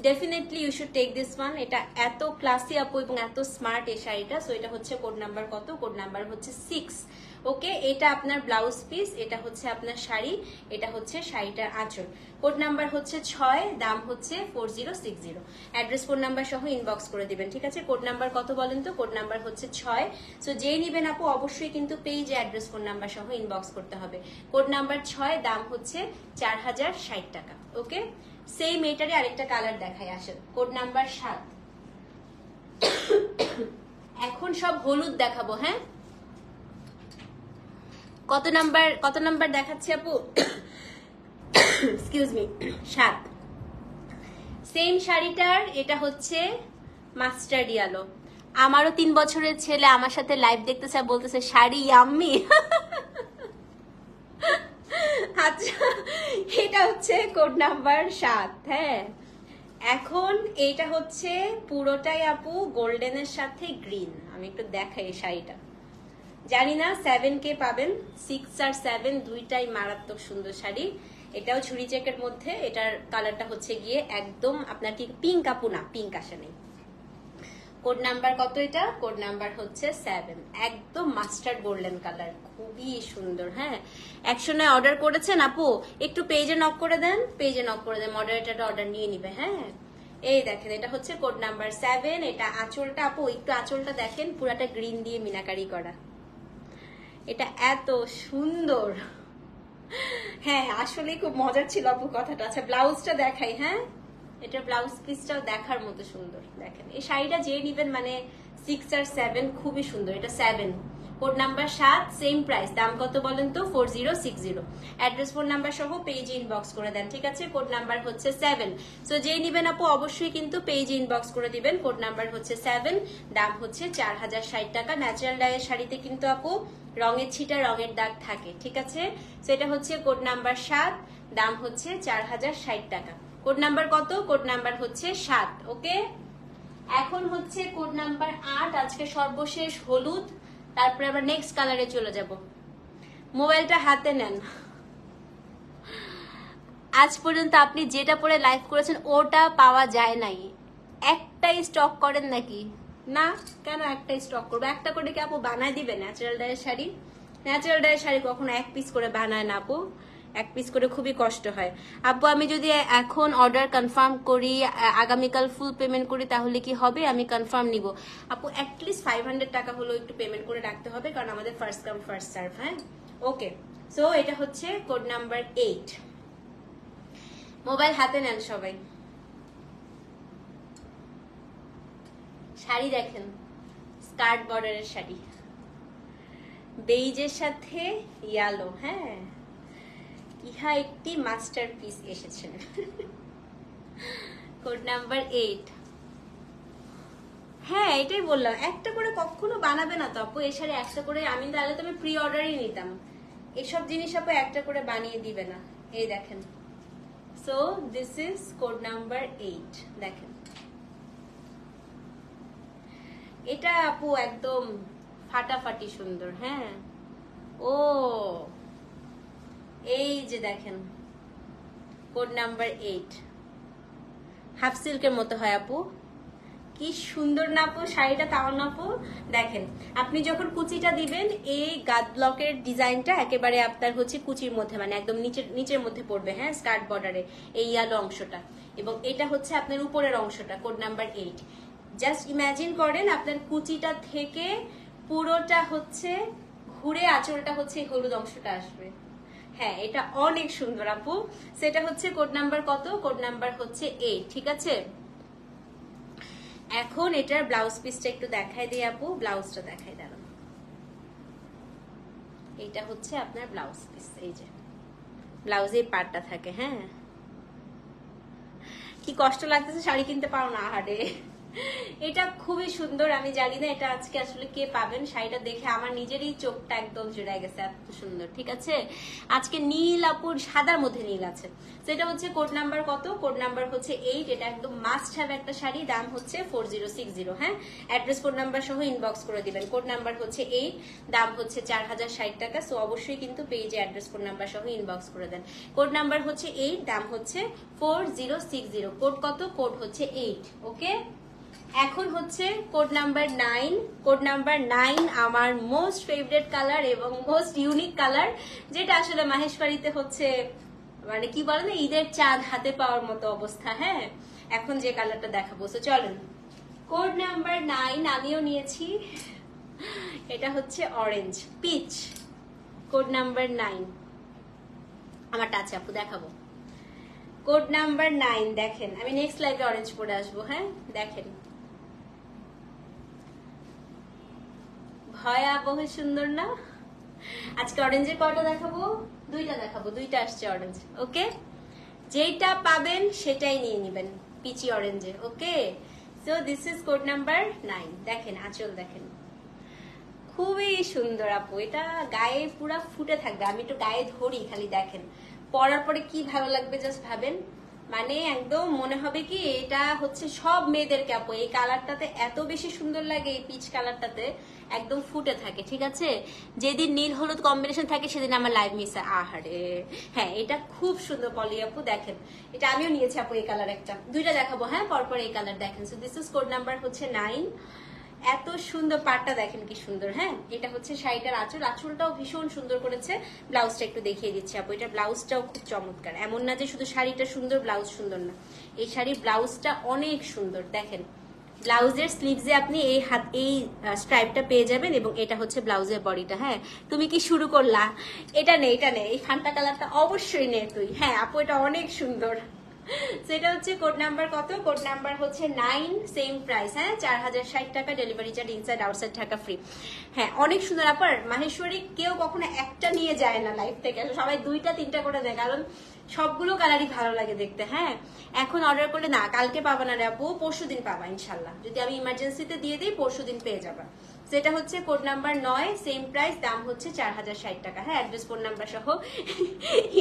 definitely you should take this one. এটা এত ক্লাসি আপু এবং এত স্মার্ট এই শাড়িটা। সো এটা হচ্ছে কোড নাম্বার কত? কোড নাম্বার হচ্ছে 6। ওকে, এটা আপনার ব্লাউজ পিস, এটা হচ্ছে আপনার শাড়ি, এটা হচ্ছে শাড়িটার আঁচল। কোড নাম্বার হচ্ছে 6, দাম হচ্ছে 4060। অ্যাড্রেস ফোন নাম্বার সহ ইনবক্স করে দিবেন। ঠিক আছে, কোড নাম্বার কত বলেন তো? কোড নাম্বার হচ্ছে 6। সো যেই নিবেন আপু অবশ্যই কিন্তু পেজে অ্যাড্রেস ফোন নাম্বার সহ ইনবক্স করতে হবে। কোড নাম্বার 6, দাম হচ্ছে 4060 টাকা। ওকে, সেই মেটারে আরেকটা কালার দেখাই, আসেন। Code number 7। এখন সব হলুদ দেখাবো। হ্যাঁ, কত নাম্বার দেখাচ্ছি আপু? Excuse me, 7। সেম শাড়িটার এটা হচ্ছে মাস্টার্ড ইয়েলো। আমারও 3 বছরের ছেলে আমার সাথে লাইভ দেখতেছে, বলতেছে শাড়ি ইয়াম্মি। আচ্ছা, এটা হচ্ছে কোড নাম্বার 7। হ্যাঁ, এখন এইটা হচ্ছে পুরোটাই আপু গোল্ডেনের সাথে গ্রিন। আমি একটু দেখাই এই শাড়িটা, জানি না 7 কে পাবেন, 6 আর 7 দুইটাই মারাত্মক সুন্দর শাড়ি। এটাও ঝুরি চেকের মধ্যে, এটার কালারটা হচ্ছে গিয়ে একদম আপনার কি পিঙ্ক আপু, না পিঙ্ক আসে নেই। কোড নাম্বার কত এটা? কোড নাম্বার হচ্ছে 7, একদম মাস্টার্ড গোল্ডেন কালার, খুবই সুন্দর। হ্যাঁ, অ্যাকশনে অর্ডার করেছেন আপু, একটু পেজে নক করে দেন, পেজে নক করে দেন, মডারেটরটা অর্ডার নিয়ে নিবে। হ্যাঁ, এই দেখেন এটা হচ্ছে কোড নাম্বার 7। এটা আঁচলটা আপু একটু আঁচলটা দেখেন, পুরাটা গ্রিন দিয়ে মিনাকারি করা, এটা এত সুন্দর। হ্যাঁ আসলে খুব মজার ছিল আপু কথাটা। আচ্ছা ব্লাউজটা দেখাই। হ্যাঁ, এটা ব্লাউজ পিসটাও দেখার মতো সুন্দর। দেখেন এই শাড়িটা যে নিবেন মানে 6 আর 7 খুবই সুন্দর। এটা 7, কোড নাম্বার 7, সেম প্রাইস। দাম কত বলেন তো? 4060। অ্যাড্রেস ফোন নাম্বার সহ পেজে ইনবক্স করে দেন, ঠিক আছে? কোড নাম্বার হচ্ছে 7। সো যেই নিবেন আপু অবশ্যই কিন্তু পেজে ইনবক্স করে দিবেন। কোড নাম্বার হচ্ছে 7, দাম হচ্ছে 4060 টাকা। ন্যাচারাল ডাইয়ের শাড়িতে কিন্তু আপু রঙের ছিটা, রঙের দাগ থাকে, ঠিক আছে? সেটা হচ্ছে কোড নাম্বার 7, দাম হচ্ছে 4060 টাকা। কোড নাম্বার কত? কোড নাম্বার হচ্ছে 7। ওকে, এখন হচ্ছে কোড নাম্বার 8, আজকে সর্বশেষ হলুদ, তারপরে আবার নেক্সট কালারে চলে যাব। মোবাইলটা হাতে নেন। আজ পর্যন্ত আপনি যেটা পরে লাইভ করেছেন ওটা পাওয়া যায় নাই। একটাই স্টক করেন নাকি? না, কেন একটাই স্টক করবো? একটা করে কি আপু বানায় দিবে ন্যাচারাল ডাইয়ের শাড়ি? ন্যাচারাল ডাইয়ের শাড়ি কখনো এক পিস করে বানায় না আপু, এক পিস করে খুবই কষ্ট হয়। আপু আমি যদি এখন অর্ডার কনফার্ম করি, আগামীকাল ফুল পেমেন্ট করি, তাহলে কি হবে? আমি কনফার্ম নিব আপু, অ্যাটলিস্ট 500 টাকা হলেও একটু পেমেন্ট করে রাখতে হবে, কারণ আমাদের ফার্স্ট কাম ফার্স্ট সার্ভ। হ্যাঁ, ওকে। সো এটা হচ্ছে কোড নাম্বার 8। মোবাইল হাতে নেন সবাই। শাড়ি দেখেন, স্কার্ট বর্ডারের শাড়ি, বেইজের সাথে ইয়ালো। হ্যাঁ, ইহা একটি মাস্টারপিস এসেছে। Code number 8। হ্যাঁ এটাই বললাম, একটা করে কখনো বানাবে না তো আপু এই শাড়ি একটা করে। আমি তাহলে তুমি প্রি অর্ডারই নিতাম। এসব জিনিস আপু একটা করে বানিয়ে দিবে না। এই দেখেন, so this is code number 8। দেখেন এটা আপু একদম ফাটাফাটি সুন্দর। হ্যাঁ, ও এই যে দেখেন কোড নাম্বার 8, হাফ সিল্কের মতো হয় আপু, কি সুন্দর না আপু শাড়িটা? তাও না আপু দেখেন, আপনি যখন কুচিটা দিবেন এই গাদ ব্লকের ডিজাইনটা একেবারে আপনার হচ্ছে কুচির মধ্যে, মানে একদম নিচের মধ্যে পড়বে। হ্যাঁ, স্কার্ট বর্ডারে এই ইয়ালো অংশটা, এবং এটা হচ্ছে আপনার উপরের অংশটা। Code number 8। জাস্ট ইমাজিন করেন আপনার কুচিটা থেকে পুরোটা হচ্ছে ঘুরে আঁচলটা হচ্ছে হলুদ অংশটা আসবে। হ্যাঁ, এটা অনেক সুন্দর আপু। সেটা হচ্ছে কোড নাম্বার কত? কোড নাম্বার হচ্ছে 8, ঠিক আছে? এখন এটার ব্লাউজ পিসটা একটু দেখাই দিই আপু, ব্লাউজটা দেখাই দাঁড়ান। এটা হচ্ছে আপনার ব্লাউজ পিস, এই যে ব্লাউজের পার্টটা থাকে। হ্যাঁ, কি কষ্ট লাগতেছে শাড়ি কিনতে পারো না, হাড়ে। এটা খুবই সুন্দর। আমি জানি না এটা আজকে আসলে কে পাবেন। শাড়িটা দেখে আমার নিজেরই চোখটা একদম জুড়ে গেছে, এত সুন্দর। ঠিক আছে, আজকে নীল আপুর সাদার মধ্যে নীল আছে। সেটা হচ্ছে কোড নাম্বার কত? কোড নাম্বার হচ্ছে 8। এটা একদম মাস্ট হ্যাভ একটা শাড়ি, দাম হচ্ছে 4060। হ্যাঁ, অ্যাড্রেস কোড নাম্বার সহ ইনবক্স করে দিবেন। কোড নাম্বার হচ্ছে 8, দাম হচ্ছে 4060 টাকা। সো অবশ্যই কিন্তু পেজে অ্যাড্রেস কোড নাম্বার সহ ইনবক্স করে দেন। কোড নাম্বার হচ্ছে 8, দাম হচ্ছে 4060। কোড কত? কোড হচ্ছে 8। ওকে, এখন হচ্ছে কোড নাম্বার 9। কোড নাম্বার 9 আমার মোস্ট ফেভারিট কালার এবং মোস্ট ইউনিক কালার, যেটা আসলে মাহেশবাড়িতে হচ্ছে মানে কি বলে না, ঈদের চাঁদ হাতে পাওয়ার মতো অবস্থা। হ্যাঁ, এখন যে কালারটা দেখাবো, তো চলেন। কোড নাম্বার 9 আমিও নিয়েছি, এটা হচ্ছে অরেঞ্জ পিচ। কোড নাম্বার 9 আমার টাচে আপু দেখাবো। কোড নাম্বার 9 দেখেন, আমি নেক্সট লাইভে অরেঞ্জ পরে আসবো। হ্যাঁ, দেখেন ভয়াবহ সুন্দর না? আজকে অরেঞ্জের কয়টা দেখাবো? 2টা দেখাবো, 2টা আসছে অরেঞ্জ। ওকে, যেটা পাবেন সেটাই নিয়ে নেবেন পিচি অরেঞ্জে। Okay, so this is code number 9। দেখেন আঁচল দেখেন, খুবই সুন্দর আপু। এটা গায়ে পুরা ফুটে থাকবে। আমি একটু গায়ে ধরি খালি, দেখেন পরার পরে কি ভালো লাগবে, জাস্ট ভাবেন। মানে একদম মনে হবে কি এটা হচ্ছে সব মেয়েদেরকে আপু, এই কালারটাতে এত বেশি সুন্দর লাগে, এই পিচ কালারটাতে একদম ফুটে থাকে। ঠিক আছে, যেদিন নীল হলুদ কম্বিনেশন থাকে সেদিন আমার লাইভ মিস হয়। আহারে হ্যাঁ, এটা খুব সুন্দর পলি আপু, দেখেন এটা আমিও নিয়েছি আপু এই কালার, একটা দুইটা দেখাবো হ্যাঁ পরপর। এই কালার দেখেন, so this is code number হচ্ছে 9। এত সুন্দর পাটটা দেখেন কি সুন্দর। হ্যাঁ, এটা হচ্ছে শাড়িটার আঁচল, আঁচলটাও ভীষণ সুন্দর করেছে। ব্লাউজটা একটু দেখিয়ে দিচ্ছি আপু, এটা ব্লাউজটাও খুব চমৎকার। এমন না যে শুধু শাড়িটা সুন্দর ব্লাউজ সুন্দর না, এই শাড়ির ব্লাউজটা অনেক সুন্দর। দেখেন ব্লাউজের স্লিভসে আপনি এই স্ট্রাইপটা পেয়ে যাবেন, এবং এটা হচ্ছে ব্লাউজের বডিটা। হ্যাঁ, তুমি কি শুরু করলা? এটা নেই, এটা নেই, এই ফান্টা কালারটা অবশ্যই নে তুই। হ্যাঁ আপু, এটা অনেক সুন্দর। সেটা হচ্ছে কোড নাম্বার কত? কোড নাম্বার হচ্ছে 9, সেম প্রাইস। হ্যাঁ, 4060 টাকা, delivery charge inside outside Dhaka free. হ্যাঁ, অনেক সুন্দর। আপার মাহেশ্বরী কেউ কখনো একটা নিয়ে যায় না লাইফ থেকে, সবাই 2টা 3টা করে দেয়, কারণ সবগুলো কালারই ভালো লাগে দেখতে। হ্যাঁ, এখন অর্ডার করলে না কালকে পাবা না রে আপু, পরশু দিন পাবা ইনশাল্লাহ। যদি আমি ইমার্জেন্সিতে দিয়ে দিই পরশু দিন পেয়ে যাবা। সেটা হচ্ছে কোড নাম্বার 9, সেম প্রাইস, দাম হচ্ছে 4060 টাকা। হ্যাঁ, অ্যাড্রেস ফোন নাম্বার সহ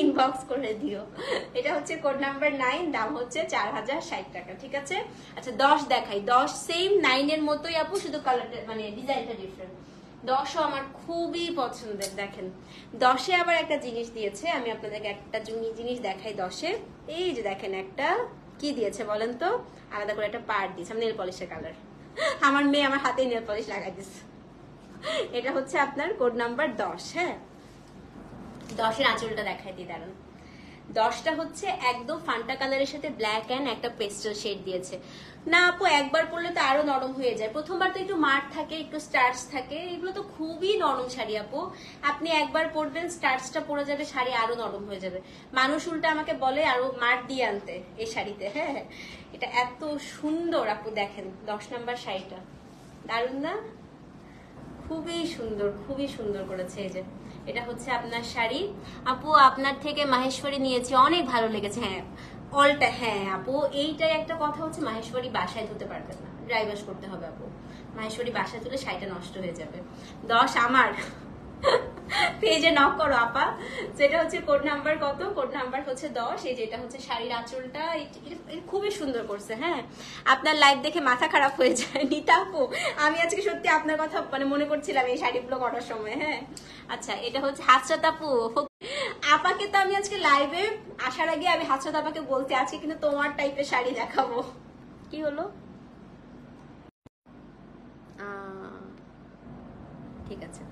ইনবক্স করে দিও। এটা হচ্ছে কোড নাম্বার 9, দাম হচ্ছে 4060 টাকা। ঠিক আছে, আচ্ছা 10 দেখাই। 10 সেম 9 এর মতোই আপু, শুধু কালারটা মানে ডিজাইনটা ডিফারেন্ট। 10ও আমার খুবই পছন্দের। দেখেন 10-এ আবার একটা জিনিস দিয়েছে, আমি আপনাদেরকে একটা জিনিস দেখাই 10-এ। এই যে দেখেন একটা কি দিয়েছে বলেন তো, আলাদা করে একটা পার্ট দিয়েছে, নেল পলিশের কালার। আমার মেয়ে আমার হাতে নেল পলিশ লাগাই দিচ্ছে। এটা হচ্ছে আপনার কোড নাম্বার 10। হ্যাঁ, 10-এর আঁচলটা দেখাই দিই, দাঁড়ান। 10টা হচ্ছে একদম ফান্টা কালারের সাথে ব্ল্যাক এন্ড একটা পেস্টেল শেড দিয়েছে। না আপু, একবার পরলে তো আরো নরম হয়ে যায়। প্রথমবার তো একটু মাঠ থাকে, একটু স্টার্চ থাকে, এগুলো তো খুবই নরম শাড়ি আপু। আপনি একবার পরবেন, স্টার্চটা পরে যাবে, শাড়ি আরো নরম হয়ে যাবে। মানুষ উল্টা আমাকে বলে আরো মাঠ দিয়ে আনতে এই শাড়িতে। হ্যাঁ, এটা এত সুন্দর আপু, দেখেন 10 নাম্বার শাড়িটা দারুন না? খুবই সুন্দর, খুবই সুন্দর করেছে। এই যে এটা হচ্ছে আপনার শাড়ি আপু, আপনার থেকে মাহেশ্বরী নিয়েছি, অনেক ভালো লেগেছে। হ্যাঁ অলটা, হ্যাঁ আপু এইটাই একটা কথা হচ্ছে, মাহেশ্বরী বাসায় ধুতে পারবেন না, ড্রাই ওয়াশ করতে হবে আপু। মাহেশ্বরী বাসায় ধুলে শাড়িটা নষ্ট হয়ে যাবে। 10 আমার পেজে নক করো আপা। যেটা হচ্ছে কোড নাম্বার কত? কোড নাম্বার হচ্ছে 10। এই যেটা হচ্ছে শাড়ির আঁচলটা খুবই সুন্দর করছে। হ্যাঁ, আপনার লাইভ দেখে মাথা খারাপ হয়ে যায় নিতা আপু, আমি আজকে সত্যি আপনার কথা মানে মনে করছিলাম এই শাড়িগুলো করার সময়। হ্যাঁ, আচ্ছা এটা হচ্ছে হাসরাত আপু। আপাকে তো আমি আজকে লাইভে আসার আগে আমি হাসরাত আপাকে বলতে আছি, কিন্তু তোমার টাইপের শাড়ি দেখাবো। কি হলো? ঠিক আছে,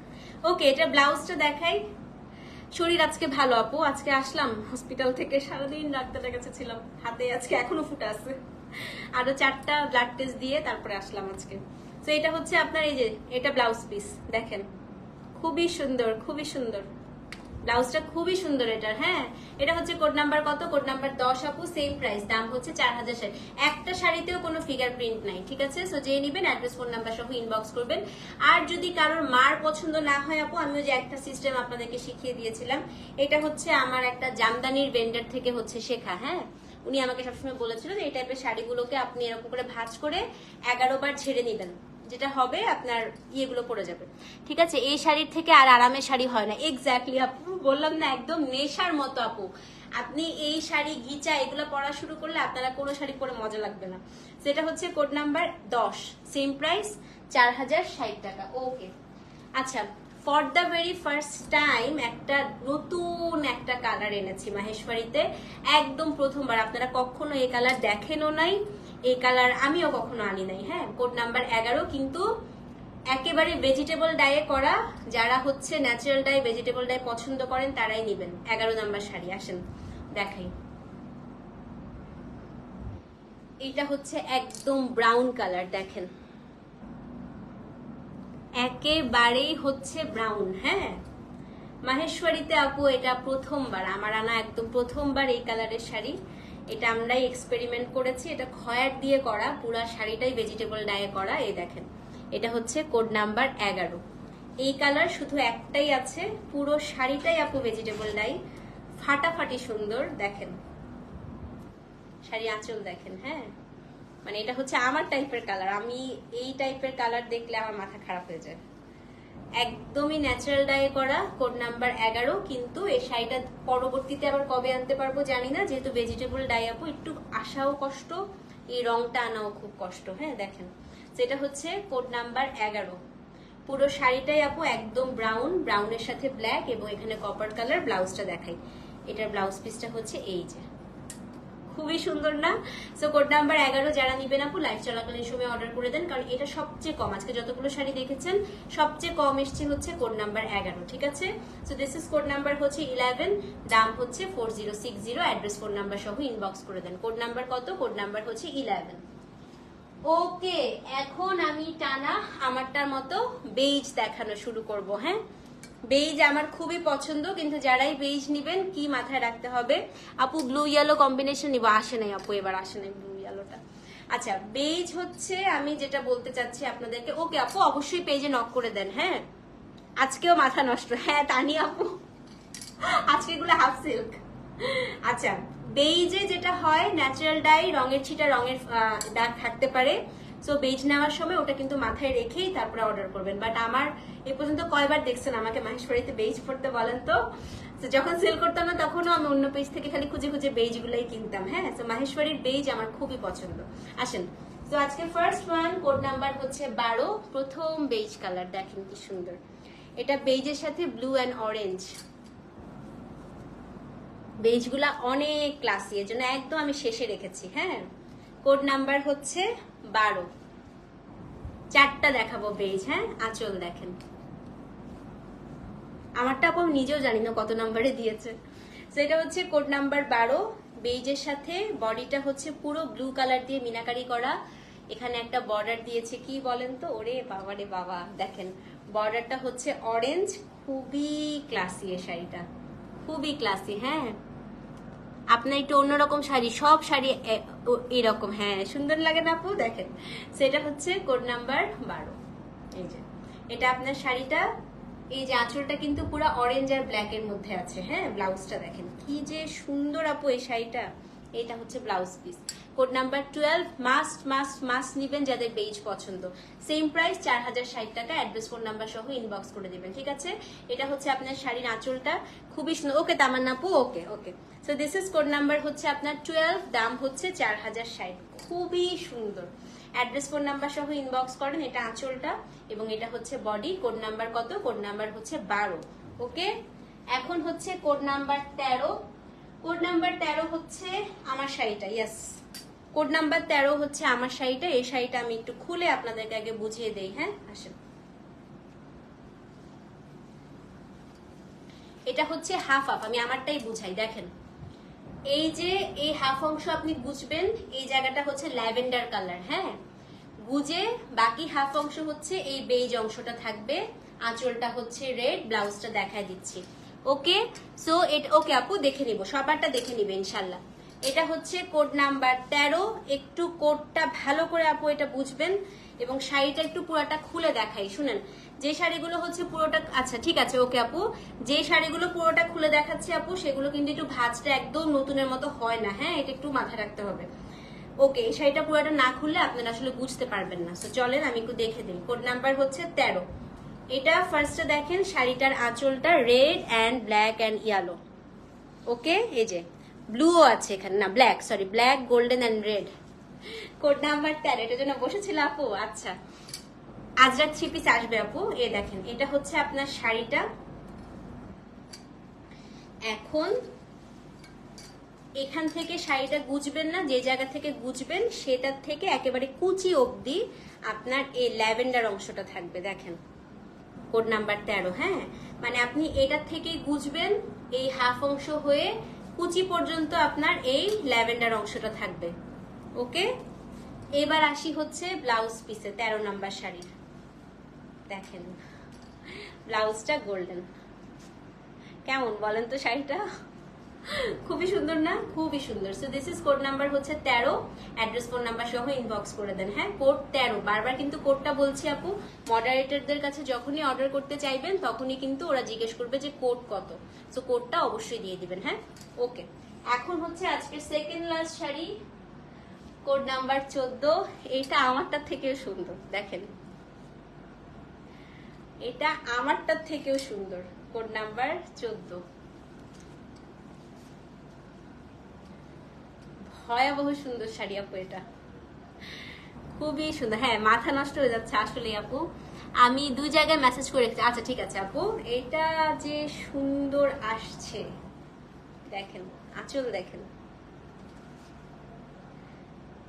ওকে, এটা ব্লাউজটা দেখাই। শরীর আজকে ভালো আপু, আজকে আসলাম হসপিটাল থেকে, সারাদিন ডাক্তারের কাছে ছিলাম, হাতে আজকে এখনো ফুটে আছে। আরো 4টা ব্লাড টেস্ট দিয়ে তারপরে আসলাম আজকে। তো এটা হচ্ছে আপনার এই যে এটা ব্লাউজ পিস, দেখেন খুবই সুন্দর, খুবই সুন্দর ব্লাউজটা, খুবই সুন্দর এটার। হ্যাঁ, এটা হচ্ছে কোড নাম্বার কত? কোড নাম্বার 10 আপু, সেম প্রাইস, দাম হচ্ছে 4000। একটা শাড়িতেও কোনো ফিগার প্রিন্ট নাই। ঠিক আছে, সো যে নিবেন অ্যাড্রেস ফোন নাম্বার সহ ইনবক্স করবেন। আর যদি কারোর মার পছন্দ না হয় আপু, আমি যে একটা সিস্টেম আপনাদেরকে শিখিয়ে দিয়েছিলাম, এটা হচ্ছে আমার একটা জামদানির ভেন্ডার থেকে হচ্ছে শেখা। হ্যাঁ, উনি আমাকে সবসময় বলেছিল যে এই টাইপের শাড়িগুলোকে আপনি এরকম করে ভাঁজ করে 11 বার ছেড়ে নিবেন, যেটা হবে আপনার ইয়েগুলো পড়ে যাবে। ঠিক আছে, এই শাড়ির থেকে আর আরামের শাড়ি হয় না। এক্স্যাক্টলি আপু, বললাম না একদম নেশার মতো আপু। আপনি এই শাড়ি গিচা এগুলো পরা শুরু করলে আপনারা কোনো শাড়ি পরে মজা লাগবে না। সেটা হচ্ছে কোড নাম্বার 10, সেম প্রাইস 4060 টাকা। ওকে, আচ্ছা for the very first time একটা নতুন একটা কালার এনেছি মাহেশ্বরীতে, একদম প্রথমবার। আপনারা কখনো এই কালার দেখেনও নাই, এই কালার আমিও কখনো আনি নাই। হ্যাঁ, কোড নাম্বার 11, কিন্তু একেবারে ভেজিটেবল ডাইয়ে করা। যারা হচ্ছে ন্যাচারাল ডাই, ভেজিটেবল ডাই পছন্দ করেন তারাই নিবেন। 11 নাম্বার শাড়ি, আসেন দেখাই। এটা হচ্ছে একদম ব্রাউন কালার, দেখেন একেবারেই হচ্ছে ব্রাউন। হ্যাঁ, মাহেশ্বরীতে আপু এটা প্রথমবার আমার আনা, একদম প্রথমবার এই কালারের শাড়ি। এটা আমরাই এক্সপেরিমেন্ট করেছি, এটা খয়ের দিয়ে করা, পুরা শাড়িটাই ভেজিটেবল ডাইয়ে করা। এই দেখেন, এটা হচ্ছে কোড নাম্বার 11। এই কালার শুধু একটাই আছে, পুরো শাড়িটাই আপু ভেজিটেবল ডাই, ফাটাফাটি সুন্দর। দেখেন শাড়ি আঁচল দেখেন। হ্যাঁ, মানে এটা হচ্ছে আমার টাইপের কালার, আমি এই টাইপের কালার দেখলে আমার মাথা খারাপ হয়ে যায়। একদমই ন্যাচারাল ডাই করা, কোড নাম্বার 11। কিন্তু এই শাড়িটা পরবর্তীতে আবার কবে আনতে পারবো জানি না, যেহেতু ভেজিটেবল ডাই আপু, একটু আসাও কষ্ট, এই রংটা আনাও খুব কষ্ট। হ্যাঁ দেখেন, যেটা হচ্ছে কোড নাম্বার 11। পুরো শাড়িটাই আপু একদম ব্রাউন, ব্রাউনের সাথে ব্ল্যাক এবং এখানে কপার কালার। ব্লাউজটা দেখাই, এটার ব্লাউজ পিসটা হচ্ছে এই যে, খুবই সুন্দর না? সো কোড নাম্বার 11 যারা নিবেন আপু লাইভ চলাকালীন সময় অর্ডার করে দেন, কারণ এটা সবচেয়ে কম, আজকে যতগুলো শাড়ি দেখেছেন সবচেয়ে কম এসছে হচ্ছে কোড নাম্বার 11, ঠিক আছে? So this is code number হচ্ছে 11, দাম হচ্ছে 4060, অ্যাড্রেস ফোন নাম্বার সহ ইনবক্স করে দেন। কোড নাম্বার কত? কোড নাম্বার হচ্ছে 11। ওকে, এখন আমি টানা আমারটার মতো বেজ দেখানো শুরু করব। হ্যাঁ, বেজ আমার খুবই পছন্দ, কিন্তু যারাই বেজ নিবেন কি মাথায় রাখতে হবে আপু, ব্লু ইয়েলো কম্বিনেশন নিব। আসে নাই আপু, এবার আসে নাই ব্লু ইয়েলোটা। আচ্ছা, বেজ হচ্ছে আমি যেটা বলতে চাচ্ছি আপনাদেরকে। ওকে আপু, অবশ্যই পেজে নক করে দেন। হ্যাঁ, আজকেও মাথা নষ্ট। হ্যাঁ তানি আপু, আজকে এগুলো হাফ সিল্ক। আচ্ছা, বেইজে যেটা হয়, ন্যাচারাল ডাই, রঙের ছিটা, রঙের দাগ থাকতে পারে। সো বেজ নেওয়ার সময় ওটা কিন্তু মাথায় রেখেই তারপরে অর্ডার করবেন। বাট আমার এ পর্যন্ত কয়বার দেখছেন আমাকে মাহেশবাড়িতে বেজ পড়তে বলেন তো? যখন সেল করতাম না তখনও আমি অন্য পেজ থেকে খালি খুঁজে খুঁজে বেজ গুলাই কিনতাম। হ্যাঁ, তো মাহেশবাড়ির বেজ আমার খুবই পছন্দ। আসেন, তো আজকে ফার্স্ট ওয়ান, কোড নাম্বার হচ্ছে 12, প্রথম বেজ কালার। দেখেন কি সুন্দর, এটা বেজের সাথে ব্লু অ্যান্ড অরেঞ্জ। বেজগুলা অনেক ক্লাসি, এর জন্য একদম আমি শেষে রেখেছি। হ্যাঁ, কোড নাম্বার হচ্ছে 12, 4টা দেখাবো বেজ। হ্যাঁ, আঁচল দেখেন, আমারটা আপু নিজেও জানি না কত নাম্বারে দিয়েছে। সেটা হচ্ছে কোড নাম্বার 12, বেজের সাথে বডিটা হচ্ছে পুরো ব্লু কালার দিয়ে মিনাকারি করা। এখানে একটা বর্ডার দিয়েছে, কি বলেন তো? ওরে বাবা রে বাবা, দেখেন বর্ডারটা হচ্ছে অরেঞ্জ। খুবই ক্লাসি এই শাড়িটা, খুবই ক্লাসি। হ্যাঁ, আপনার একটু অন্যরকম শাড়ি, সব শাড়ি এরকম। হ্যাঁ, সুন্দর লাগে না আপু? দেখেন, সেটা হচ্ছে কোড নাম্বার 12। এই যে এটা আপনার শাড়িটা, এই যে আঁচলটা কিন্তু পুরো অরেঞ্জ আর ব্ল্যাক এর মধ্যে আছে। হ্যাঁ, ব্লাউজটা দেখেন কি যে সুন্দর আপু এই শাড়িটা। এটা হচ্ছে blouse piece. Code number 12, must must must নিবেন যাদের বেজ পছন্দ। সেম প্রাইস 4060 টাকা, অ্যাড্রেস ফোন নাম্বার সহ ইনবক্স করে দিবেন, ঠিক আছে? এটা হচ্ছে আপনার শাড়ির আঁচলটা, খুবই সুন্দর। ওকে তামান্না আপু, okay okay. So this is code number হচ্ছে আপনার 12, দাম হচ্ছে 4060, খুবই সুন্দর। অ্যাড্রেস ফোন নাম্বার সহ ইনবক্স করেন। এটা আঁচলটা এবং এটা হচ্ছে বডি। কোড নাম্বার কত? কোড নাম্বার হচ্ছে 12। ওকে, এখন হচ্ছে কোড নাম্বার 13। কোড নাম্বার 13 হচ্ছে আমার শাড়িটা। ইয়েস, কোড নাম্বার 13 হচ্ছে আমার শাড়িটা। এই শাড়িটা আমি একটু খুলে আপনাদেরকে আগে বুঝিয়ে দেই। হ্যাঁ, আসেন। এটা হচ্ছে হাফ হাফ, আমি আমারটাই বুঝাই। দেখেন, এই যে এই হাফ অংশ আপনি বুঝবেন, এই জায়গাটা হচ্ছে ল্যাভেন্ডার কালার। হ্যাঁ, বুঝে বাকি হাফ অংশ হচ্ছে এই বেজ অংশটা থাকবে। আঁচলটা হচ্ছে রেড, ব্লাউজটা দেখায় দিচ্ছি। ওকে, সো এটা ওকে আপু, দেখে নিব, সবারটা দেখে নিবে ইনশাল্লাহ। এটা হচ্ছে কোড নাম্বার 13। একটু কোডটা ভালো করে আপু এটা বুঝবেন এবং শাড়িটা একটু পুরোটা খুলে দেখাই। শুনেন, যে শাড়িগুলো হচ্ছে পুরোটা, আচ্ছা ঠিক আছে ওকে আপু, যে শাড়িগুলো পুরোটা খুলে দেখাচ্ছি আপু, সেগুলো কিন্তু একটু ভাঁজটা একদম নতুনের মতো হয় না। হ্যাঁ, এটা একটু মাথায় রাখতে হবে। ওকে, এই শাড়িটা পুরোটা না খুললে আপনারা আসলে বুঝতে পারবেন না। তো চলেন আমি একটু দেখে দিই। কোড নাম্বার হচ্ছে 13। এটা ফার্স্টে দেখেন, শাড়িটার আঁচলটা red and black and yellow. Okay, এই যে ব্লুও আছে এখানে, না black, sorry, black, golden and red. Code number 13, এটার জন্য বসেছিল আপু। আচ্ছা, আজরাক 3 পিস আসবে আপু। এ দেখেন, এটা হচ্ছে আপনার শাড়িটা। এখন এখান থেকে শাড়িটা গুজবেন না, যে জায়গা থেকে গুজবেন সেটার থেকে একেবারে কুচি অবধি আপনার এই ল্যাভেন্ডার অংশটা থাকবে। দেখেন, কোড নাম্বার 13। হ্যাঁ, মানে আপনি এটার থেকেই গুজবেন, এই হাফ অংশ হয়ে কুচি পর্যন্ত আপনার এই ল্যাভেন্ডার অংশটা থাকবে। ওকে, এবার আসি হচ্ছে ব্লাউজ পিসে 13 নাম্বার শাড়ির। দেখেন ব্লাউজটা গোল্ডেন, কেমন বলেন তো শাড়িটা? খুবই সুন্দর না? খুবই সুন্দর। So this is code number হচ্ছে 13, অ্যাড্রেস ফোন নাম্বার সহ ইনবক্স করে দেন। হ্যাঁ, কোড 13, বারবার কিন্তু কোডটা বলছি আপু। মডারেটরদের কাছে যখনই অর্ডার করতে চাইবেন তখনই কিন্তু ওরা জিজ্ঞেস করবে যে কোড কত, সো কোডটা অবশ্যই দিয়ে দিবেন। হ্যাঁ, ওকে। এখন হচ্ছে আজকের second last sari, code number 14। এইটা আমারটা থেকেও সুন্দর। দেখেন, এটা আমারটার থেকেও সুন্দর, কোড নাম্বার 14। ভয়াবহ সুন্দর শাড়ি আপু, এটা খুবই সুন্দর। হ্যাঁ, মাথা নষ্ট হয়ে যাচ্ছে আসলে আপু, আমি 2 জায়গায় মেসেজ করে রেখেছি। আচ্ছা ঠিক আছে আপু, এটা যে সুন্দর আসছে দেখেন, আঁচল দেখেন,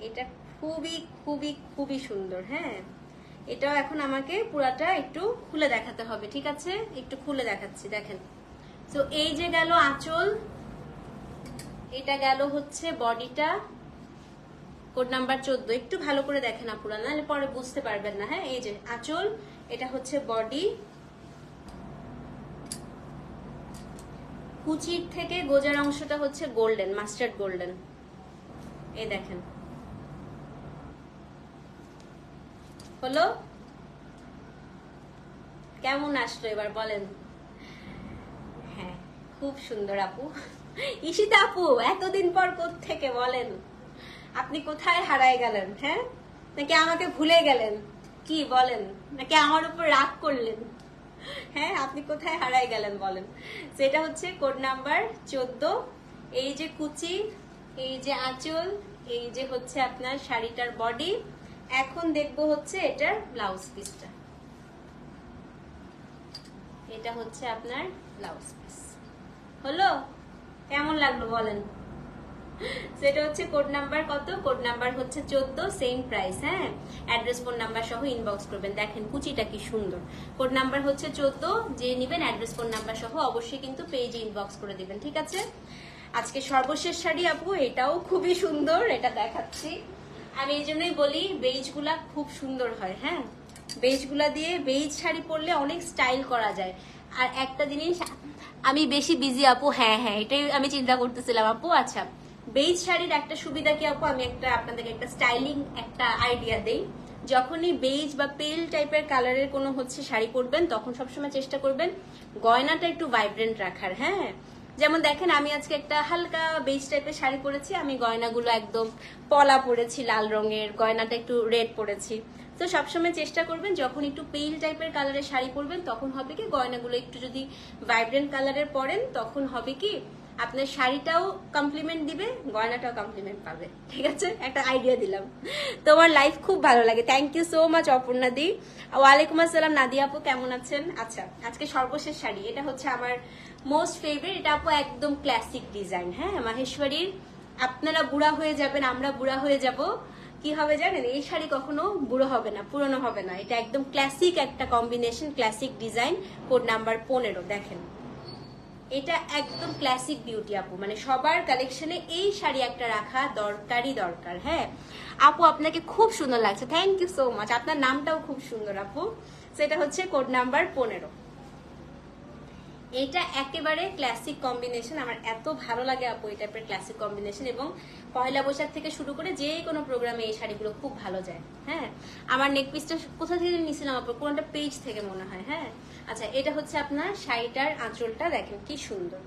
এটা খুবই খুবই খুবই সুন্দর। হ্যাঁ, এটাও এখন আমাকে পুরাটা একটু খুলে দেখাতে হবে, ঠিক আছে? একটু খুলে দেখাচ্ছি, দেখেন। তো এই যে গেল আঁচল, এটা গেল হচ্ছে বডিটা, কোড নাম্বার 14। একটু ভালো করে দেখেন আপুরা, নাহলে পরে বুঝতে পারবেন না। হ্যাঁ, এই যে আঁচল, এটা হচ্ছে বডি, কুচির থেকে গোজার অংশটা হচ্ছে গোল্ডেন, মাস্টার্ড গোল্ডেন। এই দেখেন, হলো কেমন আসলো এবার বলেন? হ্যাঁ, খুব সুন্দর আপু। ঈশিতা আপু, এতদিন পর কোত্থেকে বলেন? আপনি কোথায় হারায় গেলেন? হ্যাঁ, নাকি আমাকে ভুলে গেলেন? কি বলেন? নাকি আমার উপর রাগ করলেন? হ্যাঁ, আপনি কোথায় হারায় গেলেন বলেন? সেটা হচ্ছে কোড নাম্বার 14। এই যে কুচি, এই যে আঁচল, এই যে হচ্ছে আপনার শাড়িটার বডি। এখন দেখবো হচ্ছে এটার ব্লাউজ পিসটা। এটা হচ্ছে আপনার ব্লাউজ পিস। হলো কেমন লাগলো বলেন? সেটা হচ্ছে কোড নাম্বার কত? কোড নাম্বার হচ্ছে 14, সেম প্রাইস। হ্যাঁ, অ্যাড্রেস ফোন নাম্বার সহ ইনবক্স করবেন। দেখেন কুচিটা কি সুন্দর। কোড নাম্বার হচ্ছে 14, যে নেবেন অ্যাড্রেস ফোন নাম্বার সহ অবশ্যই কিন্তু পেজে ইনবক্স করে দিবেন, ঠিক আছে? আজকে সর্বশেষ শাড়ি আপু, এটাও খুবই সুন্দর, এটা দেখাচ্ছি। আমি এই জন্যই বলি বেইজ গুলা খুব সুন্দর হয়। হ্যাঁ, বেইজ গুলা দিয়ে বেইজ শাড়ি পরলে অনেক স্টাইল করা যায়। আর একটা জিনিস, আমি বেশি বিজি আপু। হ্যাঁ হ্যাঁ, এটাই আমি চিন্তা করতেছিলাম আপু। আচ্ছা, বেইজ শাড়ির একটা সুবিধা কি আপু, আমি আপনাদেরকে একটা স্টাইলিং একটা আইডিয়া দেই। যখনই বেইজ বা পেল টাইপের কালারের কোনো হচ্ছে শাড়ি পরবেন, তখন সবসময় চেষ্টা করবেন গয়নাটা একটু ভাইব্রেন্ট রাখার। হ্যাঁ, যেমন দেখেন আমি আজকে একটা হালকা বেজ টাইপের শাড়ি পরেছি, আমি গয়নাগুলো একদম পলা পরেছি, লাল রঙের গয়নাটা একটু রেড পরেছি। তো সবসময় চেষ্টা করবেন যখন একটু পেল টাইপের কালারের শাড়ি পরবেন, তখন হবে কি গয়নাগুলো একটু যদি ভাইব্রেন্ট কালারের পরেন, তখন হবে কি আপনার শাড়িটাও কমপ্লিমেন্ট দিবে, গয়নাটাও কমপ্লিমেন্ট পাবে, ঠিক আছে? একটা আইডিয়া দিলাম। তোমার লাইফ খুব ভালো লাগে। Thank you so much Aparna দি। ওয়ালাইকুম আসসালাম নাদিয়া আপু, কেমন আছেন? আচ্ছা, আজকে সর্বশেষ শাড়ি, এটা হচ্ছে আমার মোস্ট ফেভারিট। এটা আপু একদম ক্লাসিক ডিজাইন। হ্যাঁ, মাহেশ্বরীর। আপনারা বুড়া হয়ে যাবেন, আমরা বুড়া হয়ে যাব, কি হবে জানেন? এই শাড়ি কখনো বুড়ো হবে না, পুরনো হবে না। এটা একদম ক্লাসিক একটা combination, classic design, code number 15। দেখেন, এটা একদম ক্লাসিক বিউটি আপু, মানে সবার কালেকশনে এই শাড়ি একটা রাখা দরকারই দরকার। হ্যাঁ আপু, আপনাকে খুব সুন্দর লাগছে, থ্যাংক ইউ সো মাচ। আপনার নামটাও খুব সুন্দর আপু। সেটা হচ্ছে কোড নাম্বার 15। এটা একেবারে ক্লাসিক কম্বিনেশন, আমার এত ভালো লাগে আপু এই টাইপের ক্লাসিক কম্বিনেশন। এবং পয়লা বৈশাখ থেকে শুরু করে যে কোনো প্রোগ্রামে এই শাড়িগুলো খুব ভালো যায়। হ্যাঁ, আমার নেক পিসটা কোথা থেকে নিয়েছিলাম আপু? কোনটা পেজ থেকে মনে হয়। হ্যাঁ, আচ্ছা, এটা হচ্ছে আপনার শাড়িটার আঁচলটা, দেখেন কি সুন্দর,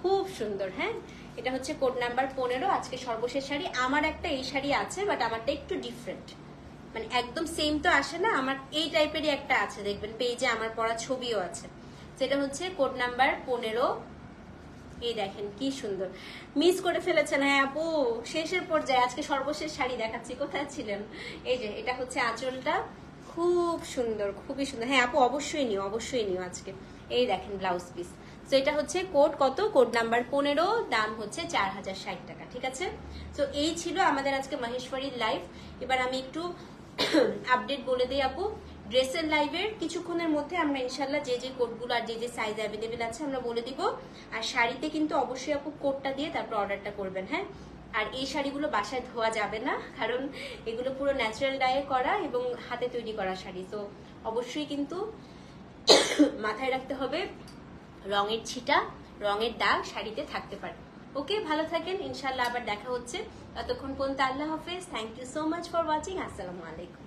খুব সুন্দর। হ্যাঁ, এটা হচ্ছে কোড নাম্বার 15। আজকে সর্বশেষ শাড়ি। আমার একটা এই শাড়ি আছে, বাট আমারটা একটু ডিফারেন্ট, মানে একদম সেম তো আসে না, আমার এই টাইপেরই একটা আছে, দেখবেন পেজে আমার পরা ছবিও আছে। সেটা হচ্ছে কোড নাম্বার 15। এই দেখেন কি সুন্দর, মিস করে ফেলেছেন। হ্যাঁ আপু, শেষের পর্যায়ে আজকে সর্বশেষ শাড়ি দেখাচ্ছি, কোথায় ছিলেন? এই যে এটা হচ্ছে আঁচলটা, খুব সুন্দর, খুবই সুন্দর। হ্যাঁ আপু, অবশ্যই নিও, অবশ্যই নিও আজকে। এই দেখেন ব্লাউজ পিস। তো এটা হচ্ছে কোড কত? কোড নাম্বার 15, দাম হচ্ছে 4060 টাকা, ঠিক আছে? তো এই ছিল আমাদের আজকে মাহেশ্বরীর লাইভ। এবার আমি একটু আপডেট বলে দিই আপু। ড্রেসের লাইভের কিছুক্ষণের মধ্যে আমরা ইনশাল্লাহ যে যে কোডগুলো আর যে যে সাইজ অ্যাভেলেবেল আছে আমরা বলে দিব। আর শাড়িতে কিন্তু অবশ্যই আপু কোডটা দিয়ে তারপর অর্ডারটা করবেন। হ্যাঁ, আর এই শাড়িগুলো বাসায় ধোয়া যাবে না, কারণ এগুলো পুরো ন্যাচারাল ডায়ে করা এবং হাতে তৈরি করা শাড়ি। তো অবশ্যই কিন্তু মাথায় রাখতে হবে রঙের ছিটা, রঙের দাগ শাড়িতে থাকতে পারে। ওকে, ভালো থাকেন, ইনশাল্লাহ আবার দেখা হচ্ছে। ততক্ষণ পর্যন্ত আল্লাহ হাফেজ। Thank you so much for watching. আসসালামু আলাইকুম।